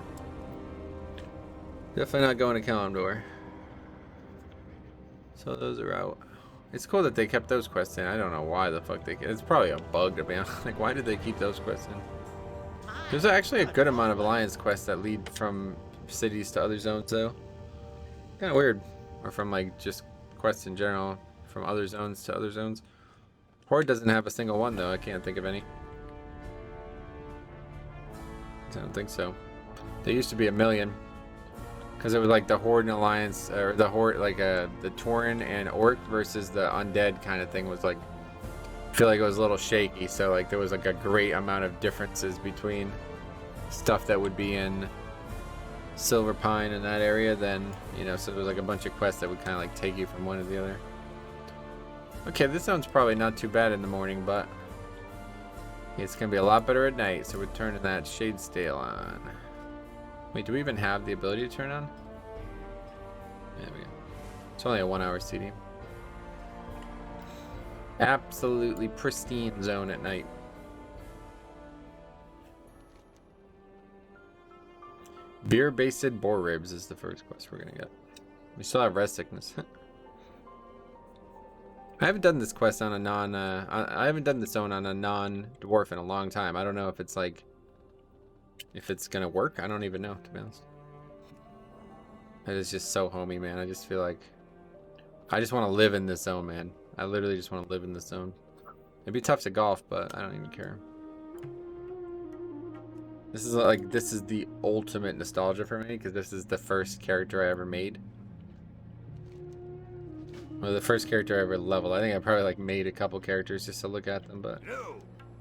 Definitely not going to Kalimdor. So those are out. It's cool that they kept those quests in. I don't know why the fuck they... It's probably a bug, to be honest. Like, why did they keep those quests in? There's actually a good amount of Alliance quests that lead from cities to other zones, though. Kind of weird. Or from, like, just quests in general. From other zones to other zones. Horde doesn't have a single one, though. I can't think of any. I don't think so. There used to be a million. Because it was like the Horde and Alliance, or the Horde, like the Tauren and Orc versus the Undead kind of thing was like, I feel like it was a little shaky. So like there was like a great amount of differences between stuff that would be in Silver Pine in that area. Then, you know, so there was like a bunch of quests that would kind of like take you from one to the other. Okay, this sounds probably not too bad in the morning, but it's going to be a lot better at night. So we're turning that Shade Stale on. Wait, do we even have the ability to turn on? There we go. It's only a 1 hour CD. Absolutely pristine zone at night. Beer-basted boar ribs is the first quest we're gonna get. We still have rest sickness. I haven't done this quest on a non. I haven't done this zone on a non-dwarf in a long time. I don't know if it's like. If it's gonna work, I don't even know, to be honest. It is just so homey, man. I just feel like I just want to live in this zone, man. I literally just want to live in this zone. It'd be tough to golf, but I don't even care. This is the ultimate nostalgia for me because this is the first character I ever made. Well, the first character I ever leveled. I think I probably like made a couple characters just to look at them, but No.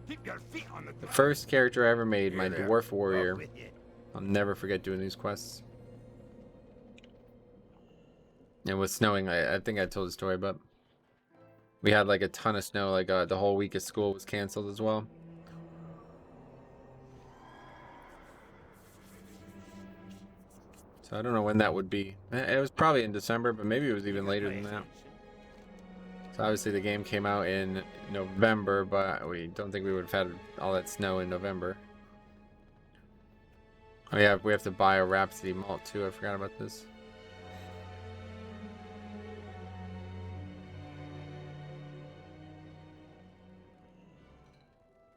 Keep your feet on the the ground. first character I ever made, my Here there. dwarf warrior. Walk with you. I'll never forget doing these quests. It was snowing. I think I told the story, but we had like a ton of snow. Like the whole week of school was canceled as well. So I don't know when that would be. It was probably in December, but maybe it was even later than that. So obviously the game came out in November, but we don't think we would have had all that snow in November. Oh yeah, we have to buy a Rhapsody malt too. I forgot about this.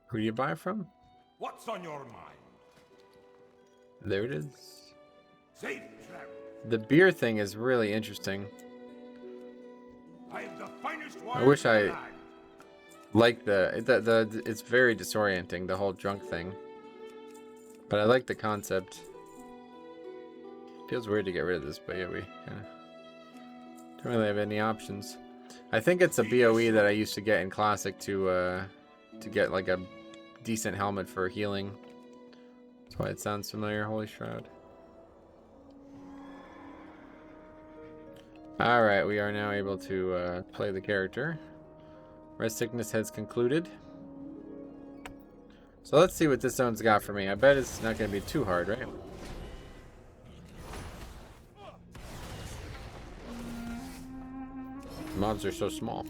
Who do you buy from? What's on your mind? There it is. Safe travel. The beer thing is really interesting. I am the finest I wish wine in I the land. like the it's very disorienting, the whole drunk thing. But I like the concept. Feels weird to get rid of this, but yeah, we kinda don't really have any options. I think it's a BOE that I used to get in Classic to get like a decent helmet for healing. That's why it sounds familiar. Holy Shroud. Alright, we are now able to play the character. Rest sickness has concluded. So let's see what this zone's got for me. I bet it's not going to be too hard, right? Mobs are so small.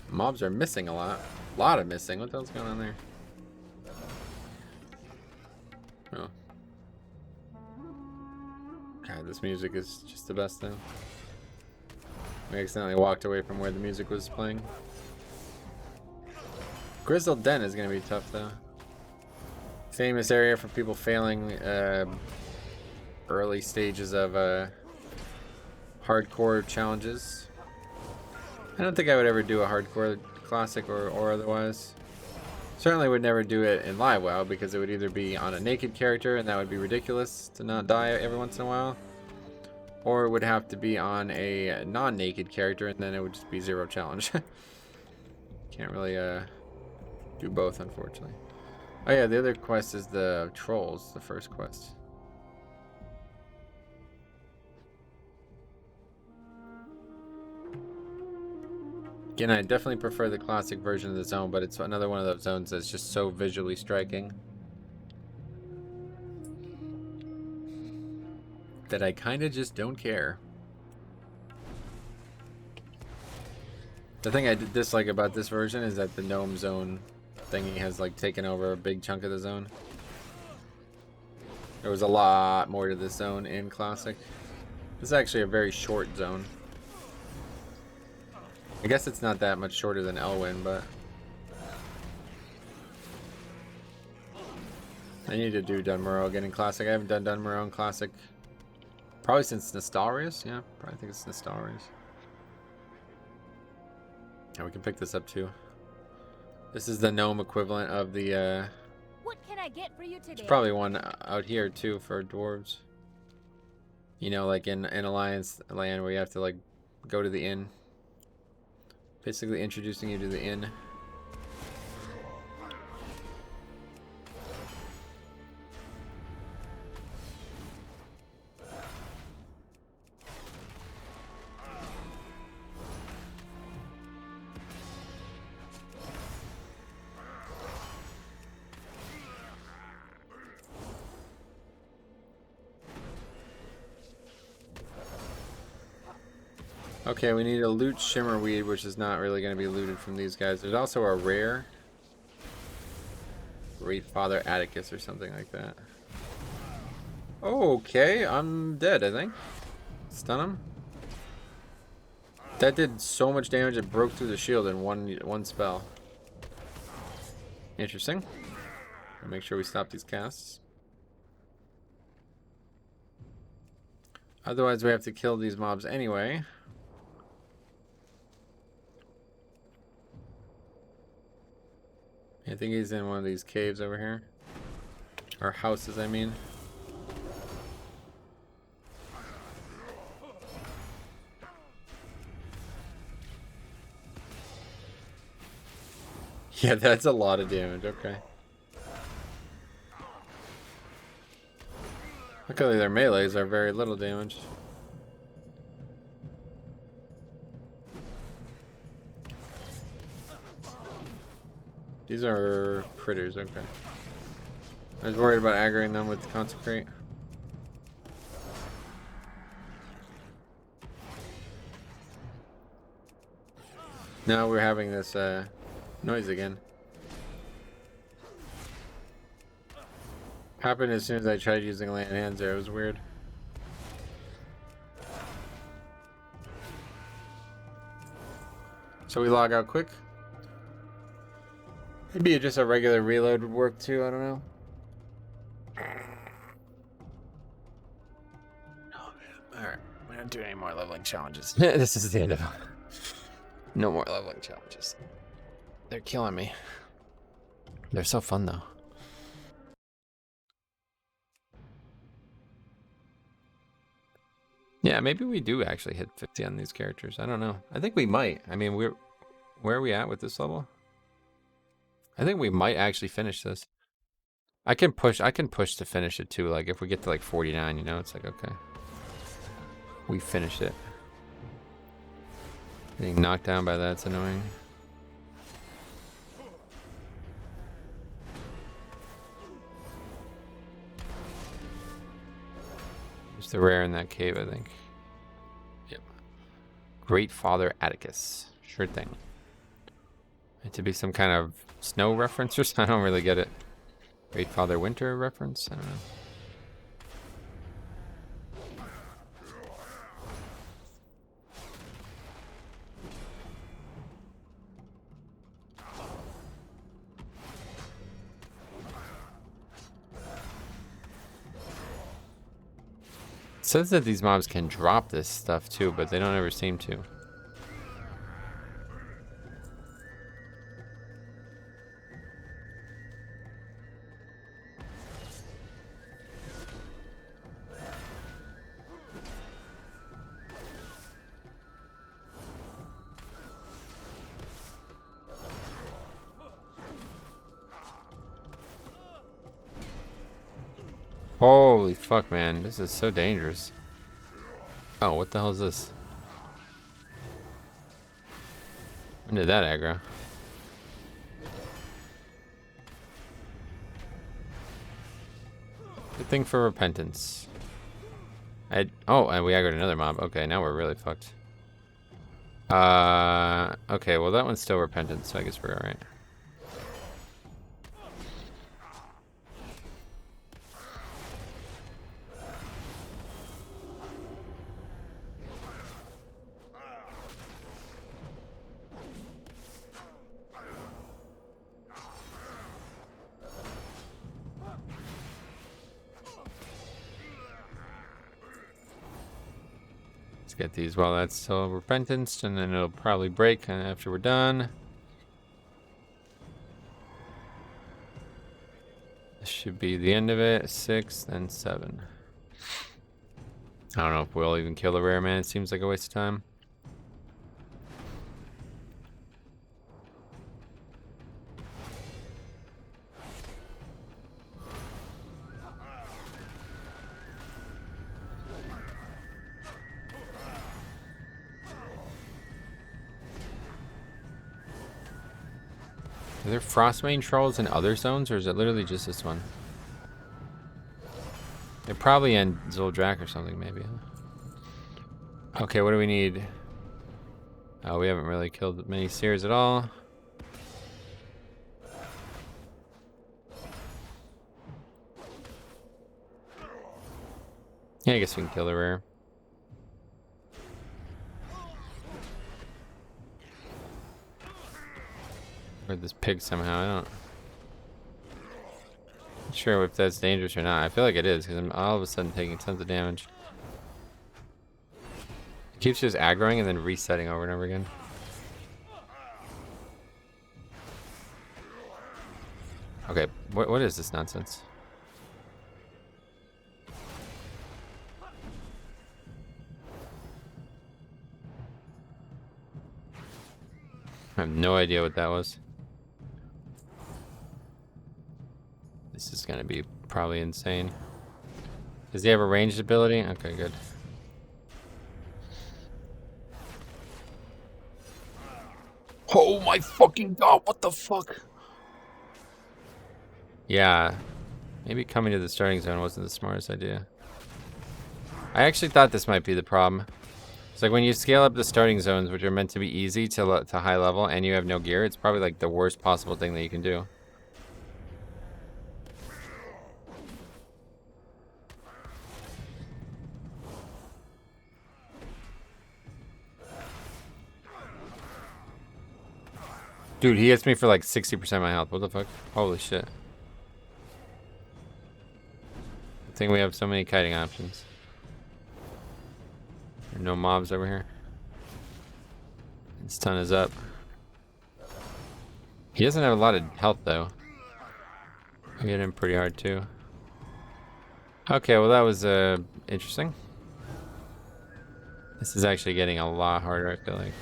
Mobs are missing a lot. A lot of missing. What the hell's going on there? Oh. God, this music is just the best though. We accidentally walked away from where the music was playing. Grizzled Den is going to be tough though. Famous area for people failing early stages of hardcore challenges. I don't think I would ever do a hardcore classic or otherwise. Certainly would never do it in live WoW because it would either be on a naked character and that would be ridiculous to not die every once in a while, or it would have to be on a non-naked character and then it would just be zero challenge. Can't really do both, unfortunately. Oh yeah, the other quest is the trolls, the first quest. Again, I definitely prefer the classic version of the zone, but it's another one of those zones that's just so visually striking that I kind of just don't care. The thing I dislike about this version is that the gnome zone thingy has like taken over a big chunk of the zone. There was a lot more to this zone in classic. This is actually a very short zone. I guess it's not that much shorter than Elwyn, but I need to do Dunmorrow again in Classic. I haven't done Dunmorrow in Classic probably since Nostarius. Yeah, probably think it's Nostarius. Yeah, we can pick this up too. This is the gnome equivalent of the What can I get for you today? there's probably one out here too for dwarves. You know, like in Alliance land where you have to like go to the inn. Basically introducing you to the inn. Okay, we need to loot Shimmerweed, which is not really going to be looted from these guys. There's also a rare Great Father Atticus or something like that. Okay, I'm dead, I think. Stun him. That did so much damage it broke through the shield in one spell. Interesting. I'll make sure we stop these casts. Otherwise we have to kill these mobs anyway. I think he's in one of these caves over here. Or houses, I mean. Yeah, that's a lot of damage, okay. Luckily their melees are very little damage. These are critters, okay. I was worried about aggroing them with Consecrate. Now we're having this noise again. Happened as soon as I tried using land hands there, it was weird. So we log out quick. Maybe just a regular reload would work too, I don't know. Alright, we don't do any more leveling challenges. This is the end of it. No more leveling challenges. They're killing me. They're so fun though. Yeah, maybe we do actually hit 50 on these characters. I don't know. I think we might. I mean, where are we at with this level? I think we might actually finish this. I can push to finish it too. Like if we get to like 49, you know, it's like okay. We finished it. Getting knocked down by that's annoying. There's the rare in that cave, I think. Yep. Great Father Atticus. Sure thing. Meant to be some kind of snow reference or something. I don't really get it. Great Father Winter reference? I don't know. It says that these mobs can drop this stuff too, but they don't ever seem to. Holy fuck, man. This is so dangerous. Oh, what the hell is this? When did that aggro? Good thing for repentance. Oh, and we aggroed another mob. Okay, now we're really fucked. Okay, well that one's still repentance, so I guess we're alright. Get these while that's still repentance, and then it'll probably break after we're done. This should be the end of it. 6, then 7. I don't know if we'll even kill the rare man. It seems like a waste of time. Are there Frostmane trolls in other zones, or is it literally just this one? They're probably in Zoldrak or something, maybe. Okay, what do we need? Oh, we haven't really killed many seers at all. Yeah, I guess we can kill the rare. Or this pig somehow, I don't... Not sure if that's dangerous or not. I feel like it is, because I'm all of a sudden taking tons of damage. It keeps just aggroing and then resetting over and over again. Okay, what is this nonsense? I have no idea what that was. This is gonna be probably insane. Does he have a ranged ability? Okay, good. Oh my fucking god, what the fuck? Yeah, maybe coming to the starting zone wasn't the smartest idea. I actually thought this might be the problem. It's like when you scale up the starting zones, which are meant to be easy to high level, and you have no gear, it's probably like the worst possible thing that you can do. Dude, he hits me for like 60% of my health. What the fuck? Holy shit. I think we have so many kiting options. There are no mobs over here. His stun is up. He doesn't have a lot of health though. I hit him pretty hard too. Okay, well that was interesting. This is actually getting a lot harder, I feel like.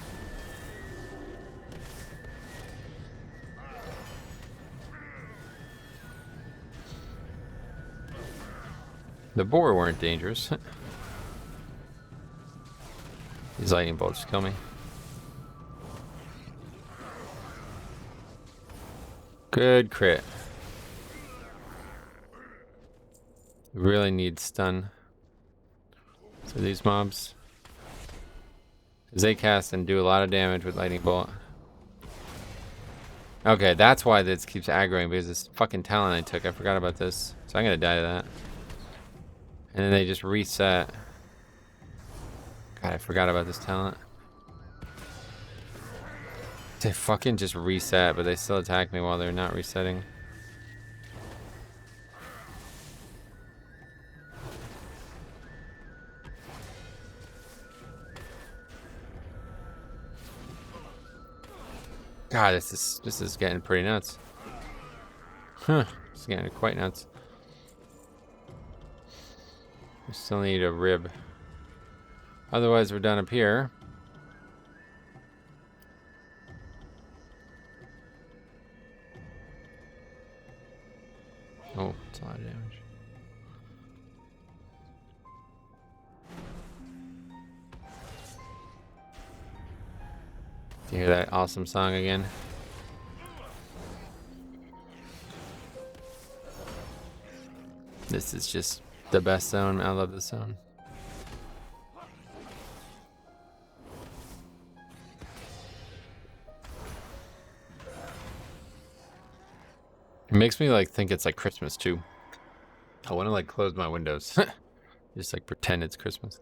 The boar weren't dangerous. These lightning bolts kill me. Good crit. Really need stun. So these mobs, because they cast and do a lot of damage with lightning bolt. Okay, that's why this keeps aggroing, because this fucking talent I took. I forgot about this. So I'm gonna die to that. And then they just reset. God, I forgot about this talent. They fucking just reset, but they still attack me while they're not resetting. God, this is getting pretty nuts. Huh, it's getting quite nuts. We still need a rib. Otherwise, we're done up here. Oh, it's a lot of damage. Do you hear that awesome song again? This is just the best zone. I love this zone. It makes me like think it's like Christmas too. I want to like close my windows. Just like pretend it's Christmas.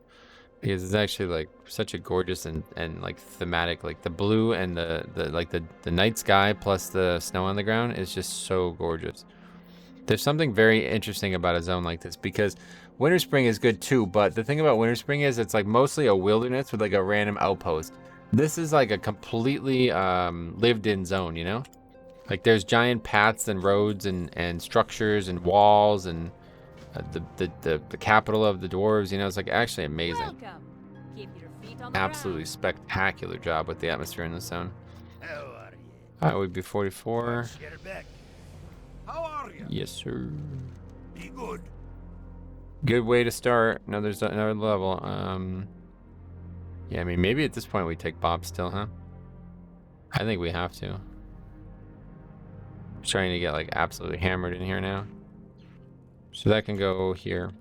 Because it's actually like such a gorgeous and like thematic, like the blue and the night sky plus the snow on the ground is just so gorgeous. There's something very interesting about a zone like this, because Winter Spring is good too, but the thing about Winter Spring is it's like mostly a wilderness with like a random outpost. This is like a completely lived in zone, you know? Like there's giant paths and roads and structures and walls and the capital of the dwarves, you know, it's like actually amazing. Welcome. Keep your feet on the Absolutely ground. spectacular job with the atmosphere in this zone. How are you? Alright, we'd be 44. Get her back. How are you? Yes, sir. Be good. Good way to start. Another level. Yeah, I mean, maybe at this point we take Bob still, huh? I think we have to. Trying to get like absolutely hammered in here now. So that can go here.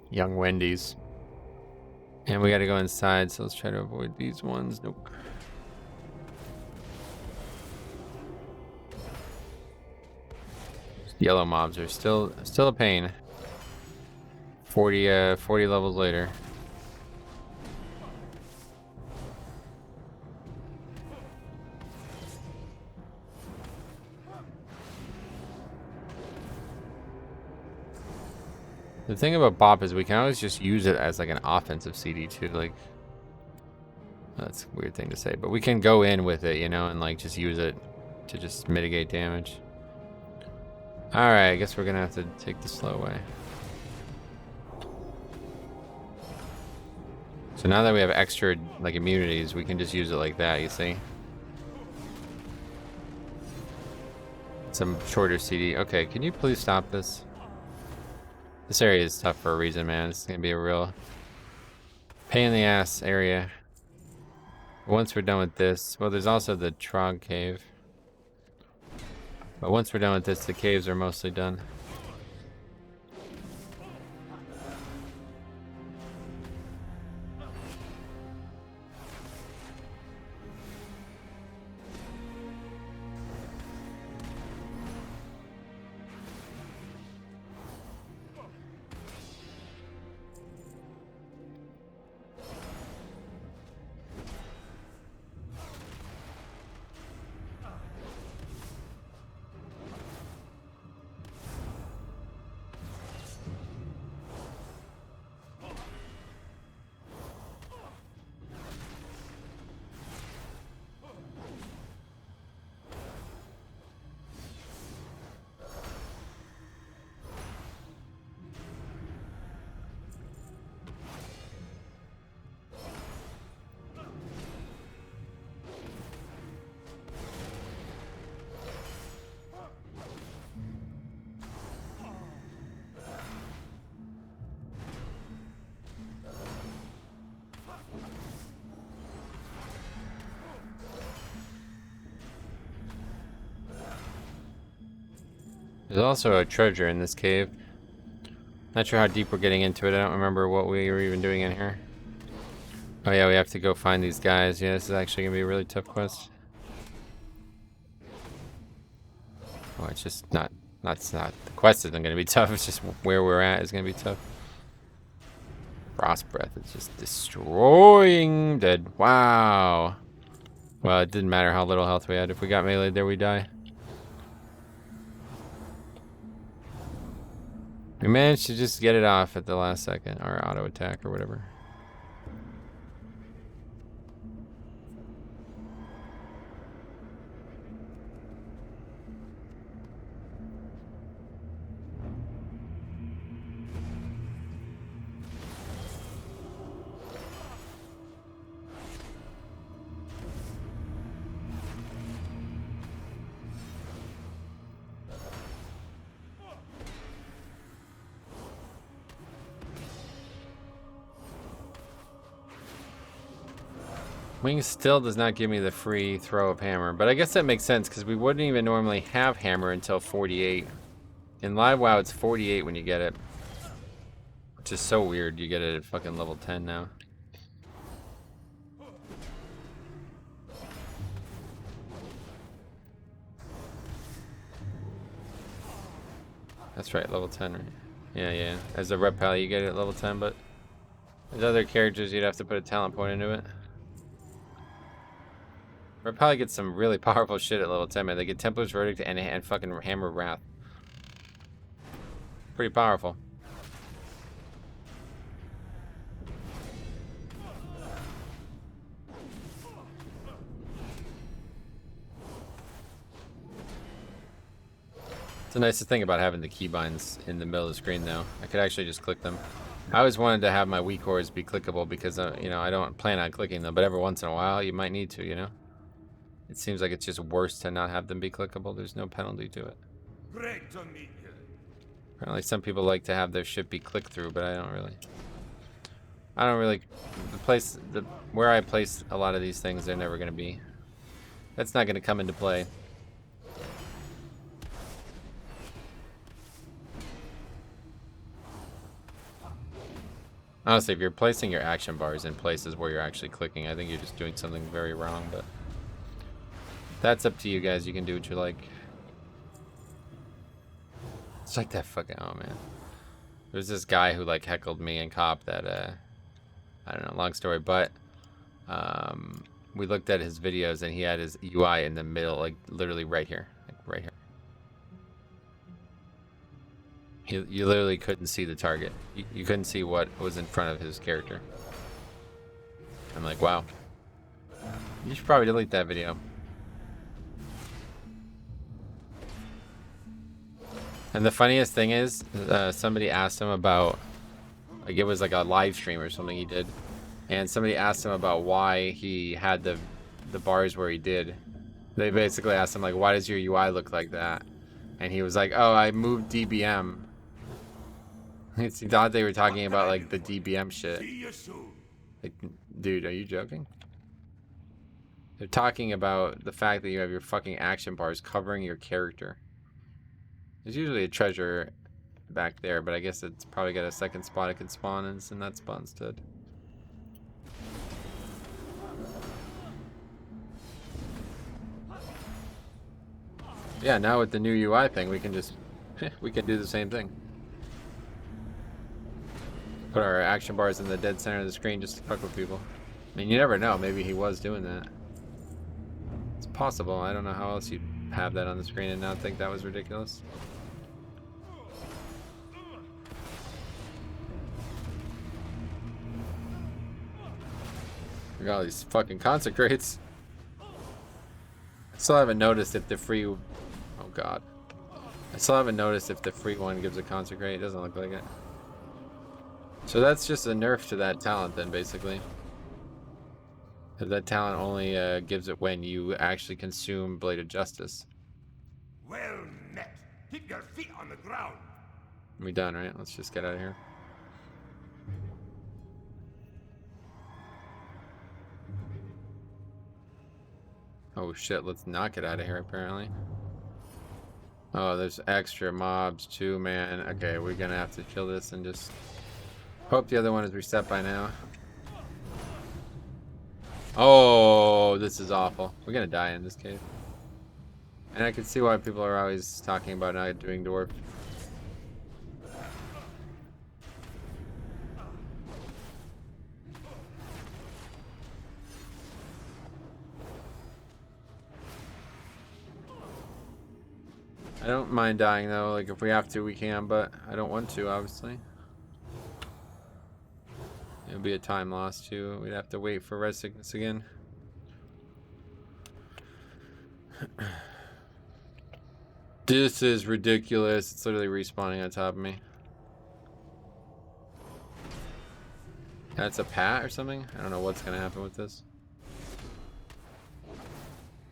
Young Wendy's. And we gotta go inside, so let's try to avoid these ones. Nope. Yellow mobs are still a pain. 40 levels later. The thing about Bop is we can always just use it as like an offensive CD too. Like, that's a weird thing to say, but we can go in with it, you know, and like just use it to just mitigate damage. All right, I guess we're gonna have to take the slow way. So now that we have extra like immunities, we can just use it like that, you see? Some shorter CD. Okay, can you please stop this? This area is tough for a reason, man. This is gonna be a real pain in the ass area. Once we're done with this, well, there's also the Trog Cave. But once we're done with this, the caves are mostly done. There's also a treasure in this cave. Not sure how deep we're getting into it. I don't remember what we were even doing in here. Oh yeah, we have to go find these guys. Yeah, this is actually gonna be a really tough quest. Oh, it's just not. The quest isn't gonna be tough. It's just where we're at is gonna be tough. Frost breath is just destroying. Dead. Wow. Well, it didn't matter how little health we had. If we got meleeed there, we die. We managed to just get it off at the last second, or auto attack or whatever. Wing still does not give me the free throw of hammer, but I guess that makes sense because we wouldn't even normally have hammer until 48. In live WoW, it's 48 when you get it, which is so weird. You get it at fucking level 10 now. That's right, level 10, right? Yeah. As a rep pal, you get it at level 10, but there's other characters you'd have to put a talent point into it. Or probably get some really powerful shit at level 10, man. They get Templar's Verdict and fucking Hammer of Wrath. Pretty powerful. It's the nicest thing about having the keybinds in the middle of the screen, though. I could actually just click them. I always wanted to have my weak cores be clickable because, you know, I don't plan on clicking them, but every once in a while you might need to, you know? It seems like it's just worse to not have them be clickable. There's no penalty to it. Great to meet you. Apparently some people like to have their shit be clicked through, but I don't really. Where I place a lot of these things, they're never going to be. That's not going to come into play. Honestly, if you're placing your action bars in places where you're actually clicking, I think you're just doing something very wrong, but that's up to you guys. You can do what you like. It's like that fucking, oh man. There's this guy who like heckled me in COP that, I don't know, long story, but we looked at his videos and he had his UI in the middle, like literally right here, like right here. You literally couldn't see the target. You couldn't see what was in front of his character. I'm like, wow. You should probably delete that video. And the funniest thing is, somebody asked him about, like, it was like a live stream or something he did, and somebody asked him about why he had the bars where he did. They basically asked him, like, why does your UI look like that? And he was like, oh, I moved DBM. He thought they were talking about, like, the DBM shit. See you soon. Like, dude, are you joking? They're talking about the fact that you have your fucking action bars covering your character. There's usually a treasure back there, but I guess it's probably got a second spot it can spawn in, and that spot instead. Yeah, now with the new UI thing, we can just we can do the same thing. Put our action bars in the dead center of the screen just to fuck with people. I mean, you never know. Maybe he was doing that. It's possible. I don't know how else you'd have that on the screen and not think that was ridiculous. We got all these fucking consecrates. I still haven't noticed if the free... Oh god. I still haven't noticed if the free one gives a consecrate. It doesn't look like it. So that's just a nerf to that talent then, basically. Because that talent only gives it when you actually consume Blade of Justice. Well met. Keep your feet on the ground. We done, right? Let's just get out of here. Oh shit, let's not get out of here apparently. Oh, there's extra mobs too, man. Okay, we're gonna have to kill this and just hope the other one is reset by now. Oh, this is awful. We're gonna die in this cave. And I can see why people are always talking about not doing dwarf. I don't mind dying though, like if we have to we can, but I don't want to obviously. It'll be a time loss too. We'd have to wait for red sickness again. This is ridiculous. It's literally respawning on top of me. That's a pat or something? I don't know what's gonna happen with this.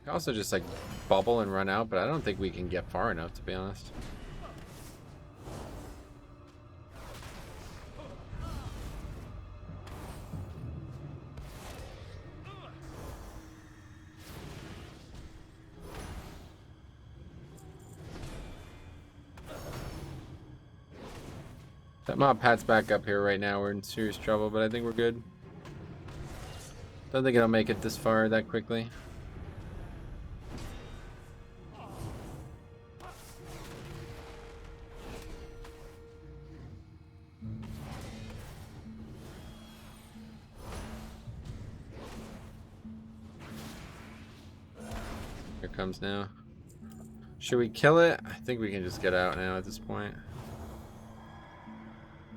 I also just like bubble and run out, but I don't think we can get far enough to be honest. That mob pat's back up here right now. We're in serious trouble, but I think we're good. Don't think it'll make it this far that quickly. Here it comes now. Should we kill it? I think we can just get out now at this point.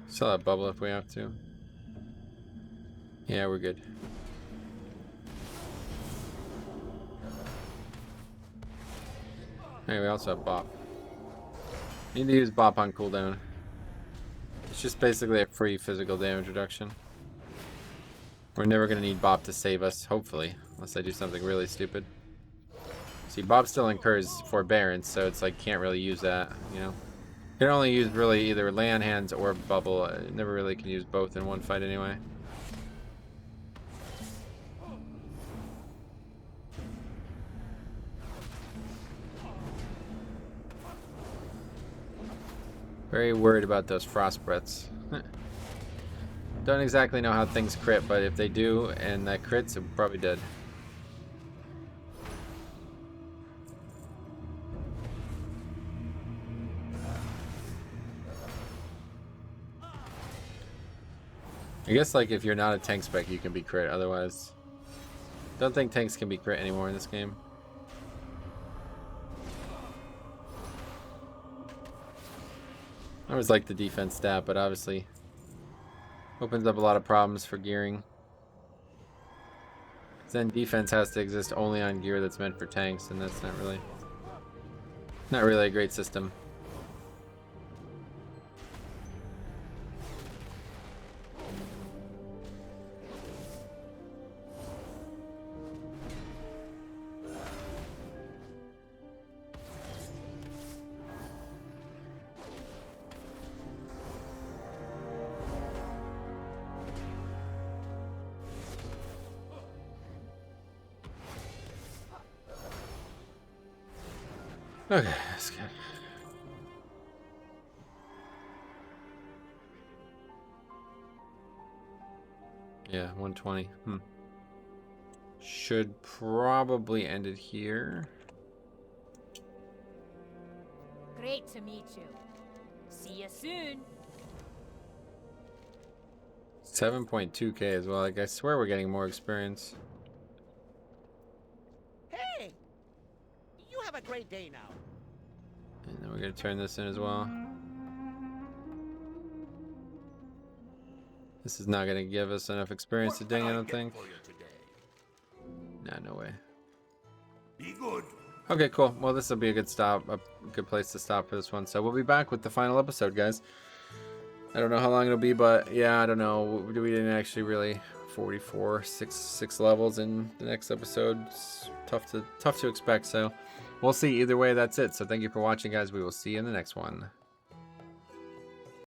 Still have bubble if we have to. Yeah, we're good. Hey, we also have bop. Need to use bop on cooldown. It's just basically a free physical damage reduction. We're never gonna need bop to save us, hopefully, unless I do something really stupid. See, bop still incurs forbearance, so it's like can't really use that, you know. You can only use really either land hands or bubble. Never really can use both in one fight anyway. Very worried about those frost breaths. Don't exactly know how things crit, but if they do and that crits, I'm probably dead. I guess like if you're not a tank spec you can be crit, otherwise don't think tanks can be crit anymore in this game. I always like the defense stat, but obviously opens up a lot of problems for gearing. Then defense has to exist only on gear that's meant for tanks, and that's not really a great system. Okay, that's good. Yeah, 120. Should probably end it here. Great to meet you. See you soon. 7.2k as well. Like I swear we're getting more experience. Hey! You have a great day now. And then we're gonna turn this in as well. This is not gonna give us enough experience to What ding, can I don't get think. for you today? Nah, no way. Be good. Okay, cool. Well, this will be a good stop, a good place to stop for this one. So we'll be back with the final episode, guys. I don't know how long it'll be, but yeah, I don't know. We didn't actually really 44, six levels in the next episode. It's tough to expect. So we'll see. Either way, that's it. So thank you for watching, guys. We will see you in the next one.